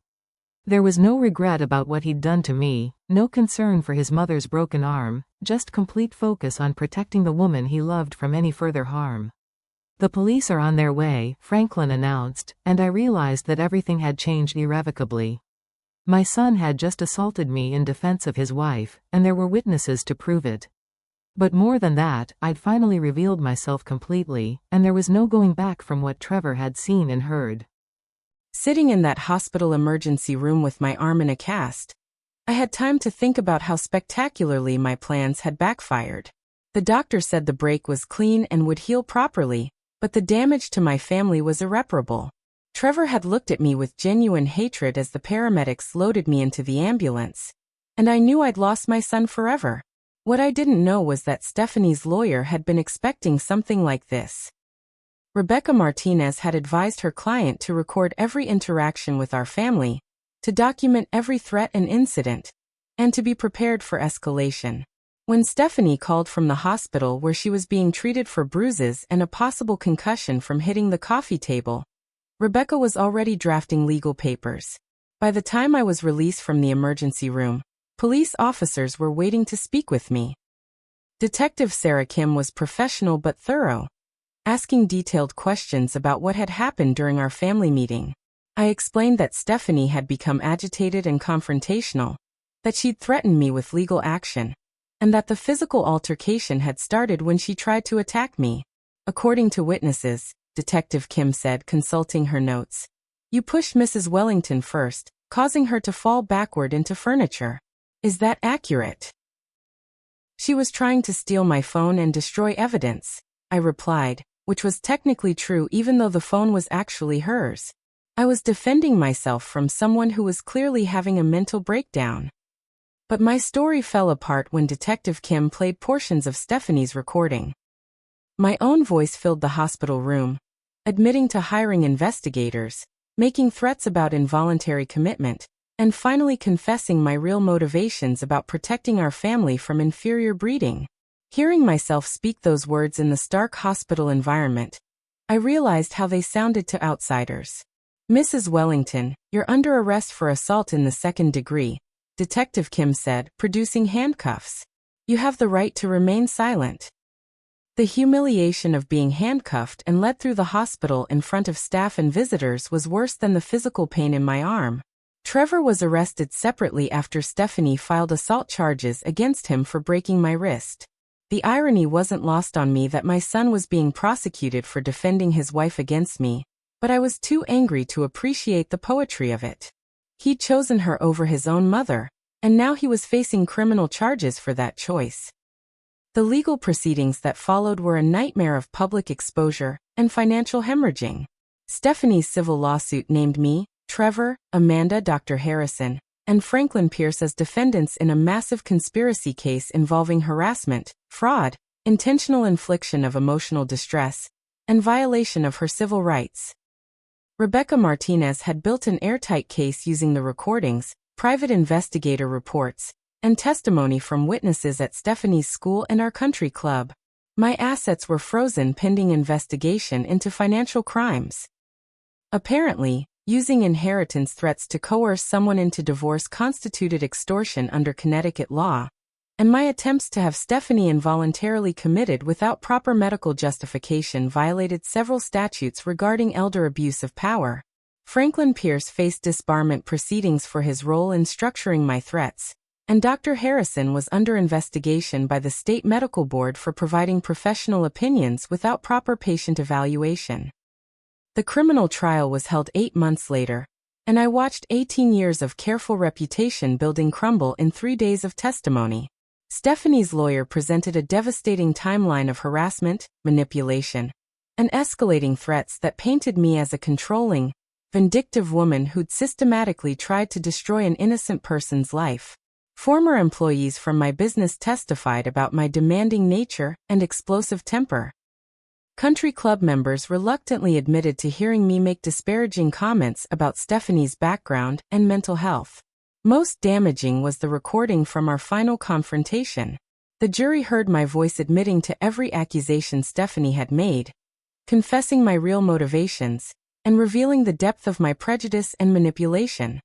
There was no regret about what he'd done to me, no concern for his mother's broken arm, just complete focus on protecting the woman he loved from any further harm. "The police are on their way," Franklin announced, and I realized that everything had changed irrevocably. My son had just assaulted me in defense of his wife, and there were witnesses to prove it. But more than that, I'd finally revealed myself completely, and there was no going back from what Trevor had seen and heard. Sitting in that hospital emergency room with my arm in a cast, I had time to think about how spectacularly my plans had backfired. The doctor said the break was clean and would heal properly, but the damage to my family was irreparable. Trevor had looked at me with genuine hatred as the paramedics loaded me into the ambulance, and I knew I'd lost my son forever. What I didn't know was that Stephanie's lawyer had been expecting something like this. Rebecca Martinez had advised her client to record every interaction with our family, to document every threat and incident, and to be prepared for escalation. When Stephanie called from the hospital where she was being treated for bruises and a possible concussion from hitting the coffee table, Rebecca was already drafting legal papers. By the time I was released from the emergency room, police officers were waiting to speak with me. Detective Sarah Kim was professional but thorough, asking detailed questions about what had happened during our family meeting. I explained that Stephanie had become agitated and confrontational, that she'd threatened me with legal action, and that the physical altercation had started when she tried to attack me. According to witnesses, Detective Kim said, consulting her notes, "You pushed Mrs. Wellington first, causing her to fall backward into furniture. Is that accurate?" "She was trying to steal my phone and destroy evidence," I replied, which was technically true even though the phone was actually hers. I was defending myself from someone who was clearly having a mental breakdown. But my story fell apart when Detective Kim played portions of Stephanie's recording. My own voice filled the hospital room, admitting to hiring investigators, making threats about involuntary commitment, and finally confessing my real motivations about protecting our family from inferior breeding. Hearing myself speak those words in the stark hospital environment, I realized how they sounded to outsiders. "Mrs. Wellington, you're under arrest for assault in the second degree," Detective Kim said, producing handcuffs. "You have the right to remain silent." The humiliation of being handcuffed and led through the hospital in front of staff and visitors was worse than the physical pain in my arm. Trevor was arrested separately after Stephanie filed assault charges against him for breaking my wrist. The irony wasn't lost on me that my son was being prosecuted for defending his wife against me, but I was too angry to appreciate the poetry of it. He'd chosen her over his own mother, and now he was facing criminal charges for that choice. The legal proceedings that followed were a nightmare of public exposure and financial hemorrhaging. Stephanie's civil lawsuit named me, Trevor, Amanda, Dr. Harrison, and Franklin Pierce as defendants in a massive conspiracy case involving harassment, fraud, intentional infliction of emotional distress, and violation of her civil rights. Rebecca Martinez had built an airtight case using the recordings, private investigator reports, and testimony from witnesses at Stephanie's school and our country club. My assets were frozen pending investigation into financial crimes. Apparently, using inheritance threats to coerce someone into divorce constituted extortion under Connecticut law, and my attempts to have Stephanie involuntarily committed without proper medical justification violated several statutes regarding elder abuse of power. Franklin Pierce faced disbarment proceedings for his role in structuring my threats, and Dr. Harrison was under investigation by the State Medical Board for providing professional opinions without proper patient evaluation. The criminal trial was held 8 months later, and I watched 18 years of careful reputation building crumble in 3 days of testimony. Stephanie's lawyer presented a devastating timeline of harassment, manipulation, and escalating threats that painted me as a controlling, vindictive woman who'd systematically tried to destroy an innocent person's life. Former employees from my business testified about my demanding nature and explosive temper. Country club members reluctantly admitted to hearing me make disparaging comments about Stephanie's background and mental health. Most damaging was the recording from our final confrontation. The jury heard my voice admitting to every accusation Stephanie had made, confessing my real motivations, and revealing the depth of my prejudice and manipulation.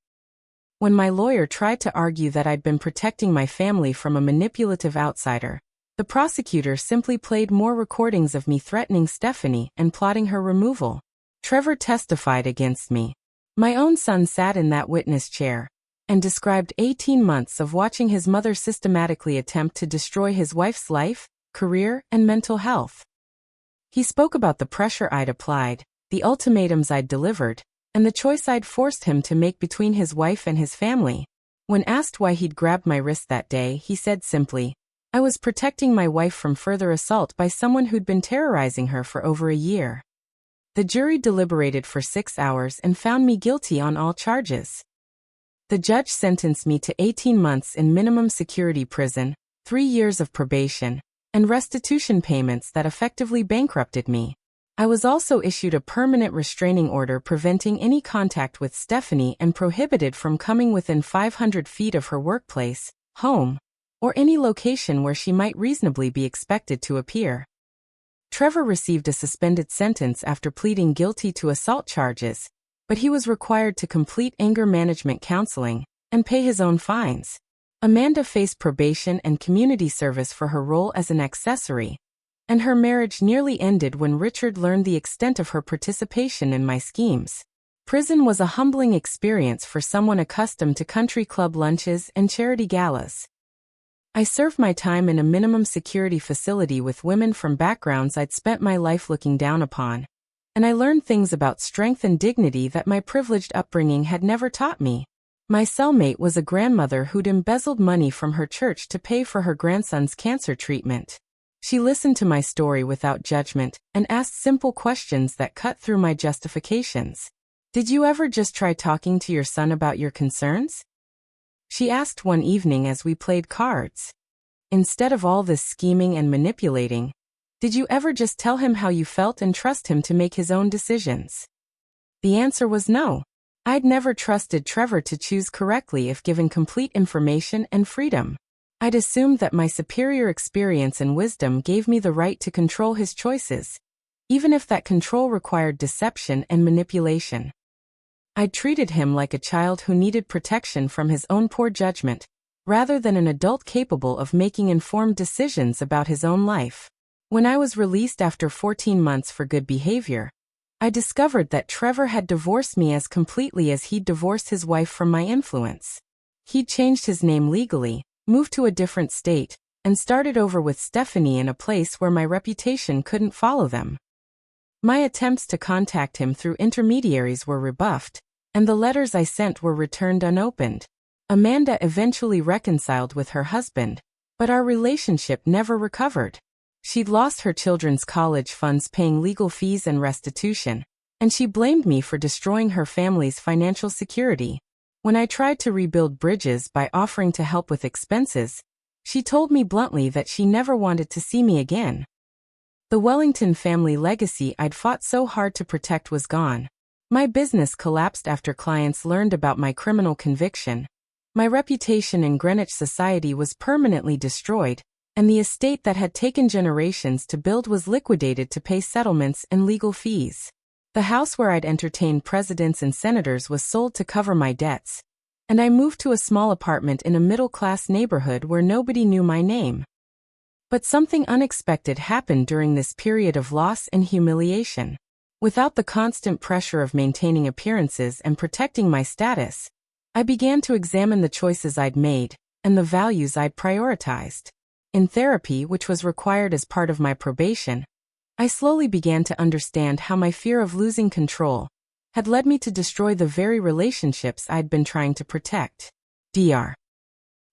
When my lawyer tried to argue that I'd been protecting my family from a manipulative outsider, the prosecutor simply played more recordings of me threatening Stephanie and plotting her removal. Trevor testified against me. My own son sat in that witness chair and described 18 months of watching his mother systematically attempt to destroy his wife's life, career, and mental health. He spoke about the pressure I'd applied, the ultimatums I'd delivered, and the choice I'd forced him to make between his wife and his family. When asked why he'd grabbed my wrist that day, he said simply, "I was protecting my wife from further assault by someone who'd been terrorizing her for over a year." The jury deliberated for 6 hours and found me guilty on all charges. The judge sentenced me to 18 months in minimum security prison, 3 years of probation, and restitution payments that effectively bankrupted me. I was also issued a permanent restraining order preventing any contact with Stephanie and prohibited from coming within 500 feet of her workplace, home, or any location where she might reasonably be expected to appear. Trevor received a suspended sentence after pleading guilty to assault charges, but he was required to complete anger management counseling and pay his own fines. Amanda faced probation and community service for her role as an accessory, and her marriage nearly ended when Richard learned the extent of her participation in my schemes. Prison was a humbling experience for someone accustomed to country club lunches and charity galas. I served my time in a minimum security facility with women from backgrounds I'd spent my life looking down upon, and I learned things about strength and dignity that my privileged upbringing had never taught me. My cellmate was a grandmother who'd embezzled money from her church to pay for her grandson's cancer treatment. She listened to my story without judgment and asked simple questions that cut through my justifications. "Did you ever just try talking to your son about your concerns?" she asked one evening as we played cards. "Instead of all this scheming and manipulating, did you ever just tell him how you felt and trust him to make his own decisions?" The answer was no. I'd never trusted Trevor to choose correctly if given complete information and freedom. I'd assumed that my superior experience and wisdom gave me the right to control his choices, even if that control required deception and manipulation. I'd treated him like a child who needed protection from his own poor judgment, rather than an adult capable of making informed decisions about his own life. When I was released after 14 months for good behavior, I discovered that Trevor had divorced me as completely as he'd divorced his wife from my influence. He'd changed his name legally, moved to a different state, and started over with Stephanie in a place where my reputation couldn't follow them. My attempts to contact him through intermediaries were rebuffed, and the letters I sent were returned unopened. Amanda eventually reconciled with her husband, but our relationship never recovered. She'd lost her children's college funds paying legal fees and restitution, and she blamed me for destroying her family's financial security. When I tried to rebuild bridges by offering to help with expenses, she told me bluntly that she never wanted to see me again. The Wellington family legacy I'd fought so hard to protect was gone. My business collapsed after clients learned about my criminal conviction. My reputation in Greenwich society was permanently destroyed, and the estate that had taken generations to build was liquidated to pay settlements and legal fees. The house where I'd entertained presidents and senators was sold to cover my debts, and I moved to a small apartment in a middle-class neighborhood where nobody knew my name. But something unexpected happened during this period of loss and humiliation. Without the constant pressure of maintaining appearances and protecting my status, I began to examine the choices I'd made and the values I'd prioritized. In therapy, which was required as part of my probation, I slowly began to understand how my fear of losing control had led me to destroy the very relationships I'd been trying to protect. Dr.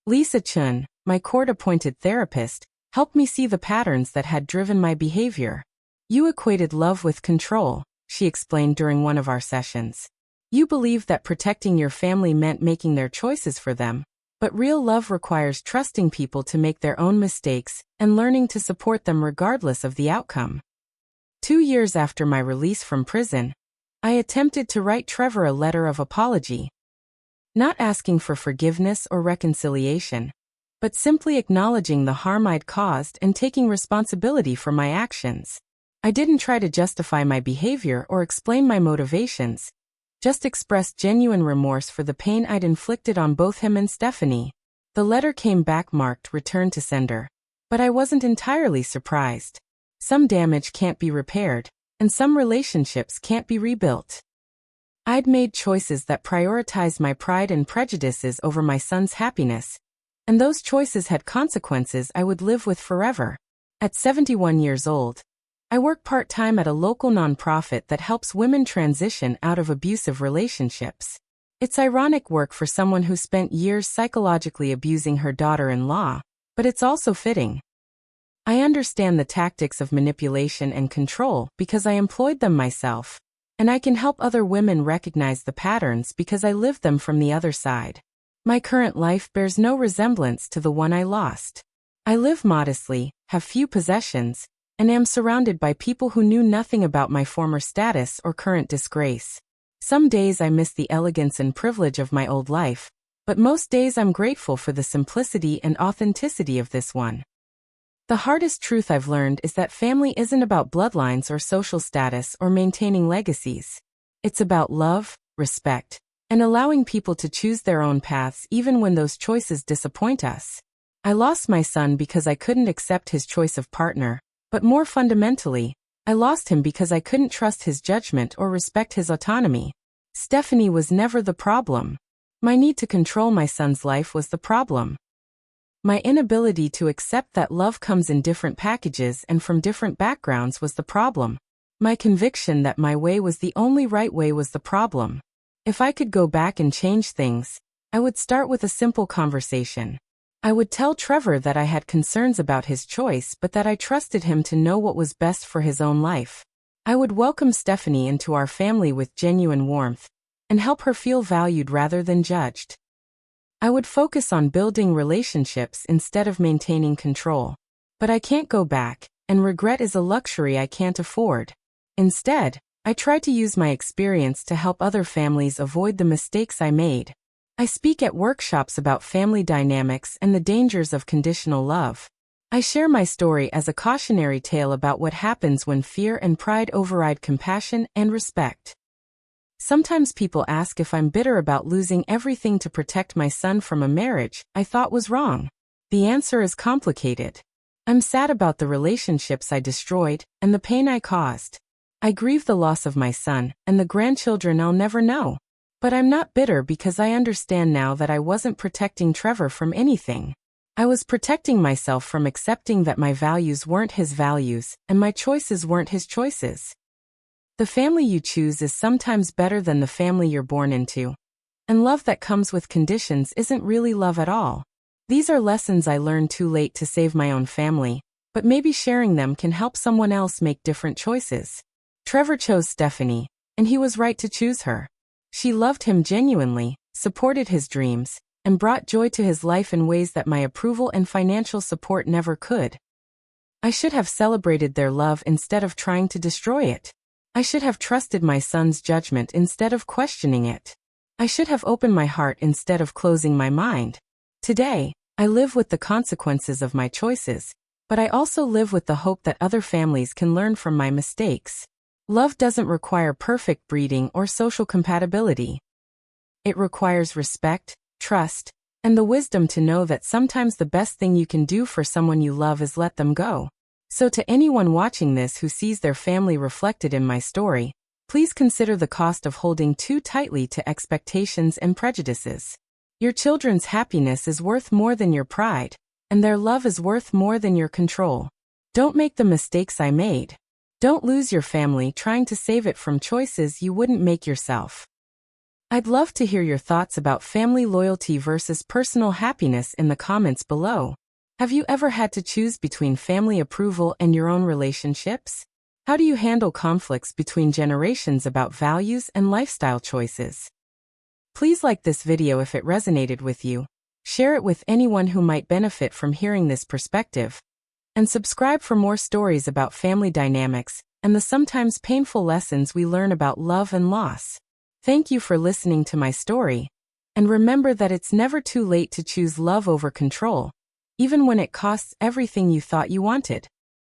Lisa Chun, my court-appointed therapist, helped me see the patterns that had driven my behavior. You equated love with control, she explained during one of our sessions. You believed that protecting your family meant making their choices for them, but real love requires trusting people to make their own mistakes and learning to support them regardless of the outcome. 2 years after my release from prison, I attempted to write Trevor a letter of apology, not asking for forgiveness or reconciliation, but simply acknowledging the harm I'd caused and taking responsibility for my actions. I didn't try to justify my behavior or explain my motivations, just expressed genuine remorse for the pain I'd inflicted on both him and Stephanie. The letter came back marked "Return to Sender," but I wasn't entirely surprised. Some damage can't be repaired, and some relationships can't be rebuilt. I'd made choices that prioritized my pride and prejudices over my son's happiness, and those choices had consequences I would live with forever. At 71 years old, I work part-time at a local nonprofit that helps women transition out of abusive relationships. It's ironic work for someone who spent years psychologically abusing her daughter-in-law, but it's also fitting. I understand the tactics of manipulation and control because I employed them myself, and I can help other women recognize the patterns because I lived them from the other side. My current life bears no resemblance to the one I lost. I live modestly, have few possessions, and am surrounded by people who knew nothing about my former status or current disgrace. Some days I miss the elegance and privilege of my old life, but most days I'm grateful for the simplicity and authenticity of this one. The hardest truth I've learned is that family isn't about bloodlines or social status or maintaining legacies. It's about love, respect, and allowing people to choose their own paths even when those choices disappoint us. I lost my son because I couldn't accept his choice of partner, but more fundamentally, I lost him because I couldn't trust his judgment or respect his autonomy. Stephanie was never the problem. My need to control my son's life was the problem. My inability to accept that love comes in different packages and from different backgrounds was the problem. My conviction that my way was the only right way was the problem. If I could go back and change things, I would start with a simple conversation. I would tell Trevor that I had concerns about his choice but that I trusted him to know what was best for his own life. I would welcome Stephanie into our family with genuine warmth, and help her feel valued rather than judged. I would focus on building relationships instead of maintaining control. But I can't go back, and regret is a luxury I can't afford. Instead, I try to use my experience to help other families avoid the mistakes I made. I speak at workshops about family dynamics and the dangers of conditional love. I share my story as a cautionary tale about what happens when fear and pride override compassion and respect. Sometimes people ask if I'm bitter about losing everything to protect my son from a marriage I thought was wrong. The answer is complicated. I'm sad about the relationships I destroyed and the pain I caused. I grieve the loss of my son and the grandchildren I'll never know. But I'm not bitter because I understand now that I wasn't protecting Trevor from anything. I was protecting myself from accepting that my values weren't his values and my choices weren't his choices. The family you choose is sometimes better than the family you're born into. And love that comes with conditions isn't really love at all. These are lessons I learned too late to save my own family, but maybe sharing them can help someone else make different choices. Trevor chose Stephanie, and he was right to choose her. She loved him genuinely, supported his dreams, and brought joy to his life in ways that my approval and financial support never could. I should have celebrated their love instead of trying to destroy it. I should have trusted my son's judgment instead of questioning it. I should have opened my heart instead of closing my mind. Today, I live with the consequences of my choices, but I also live with the hope that other families can learn from my mistakes. Love doesn't require perfect breeding or social compatibility. It requires respect, trust, and the wisdom to know that sometimes the best thing you can do for someone you love is let them go. So to anyone watching this who sees their family reflected in my story, please consider the cost of holding too tightly to expectations and prejudices. Your children's happiness is worth more than your pride, and their love is worth more than your control. Don't make the mistakes I made. Don't lose your family trying to save it from choices you wouldn't make yourself. I'd love to hear your thoughts about family loyalty versus personal happiness in the comments below. Have you ever had to choose between family approval and your own relationships? How do you handle conflicts between generations about values and lifestyle choices? Please like this video if it resonated with you, share it with anyone who might benefit from hearing this perspective, and subscribe for more stories about family dynamics and the sometimes painful lessons we learn about love and loss. Thank you for listening to my story, and remember that it's never too late to choose love over control, even when it costs everything you thought you wanted.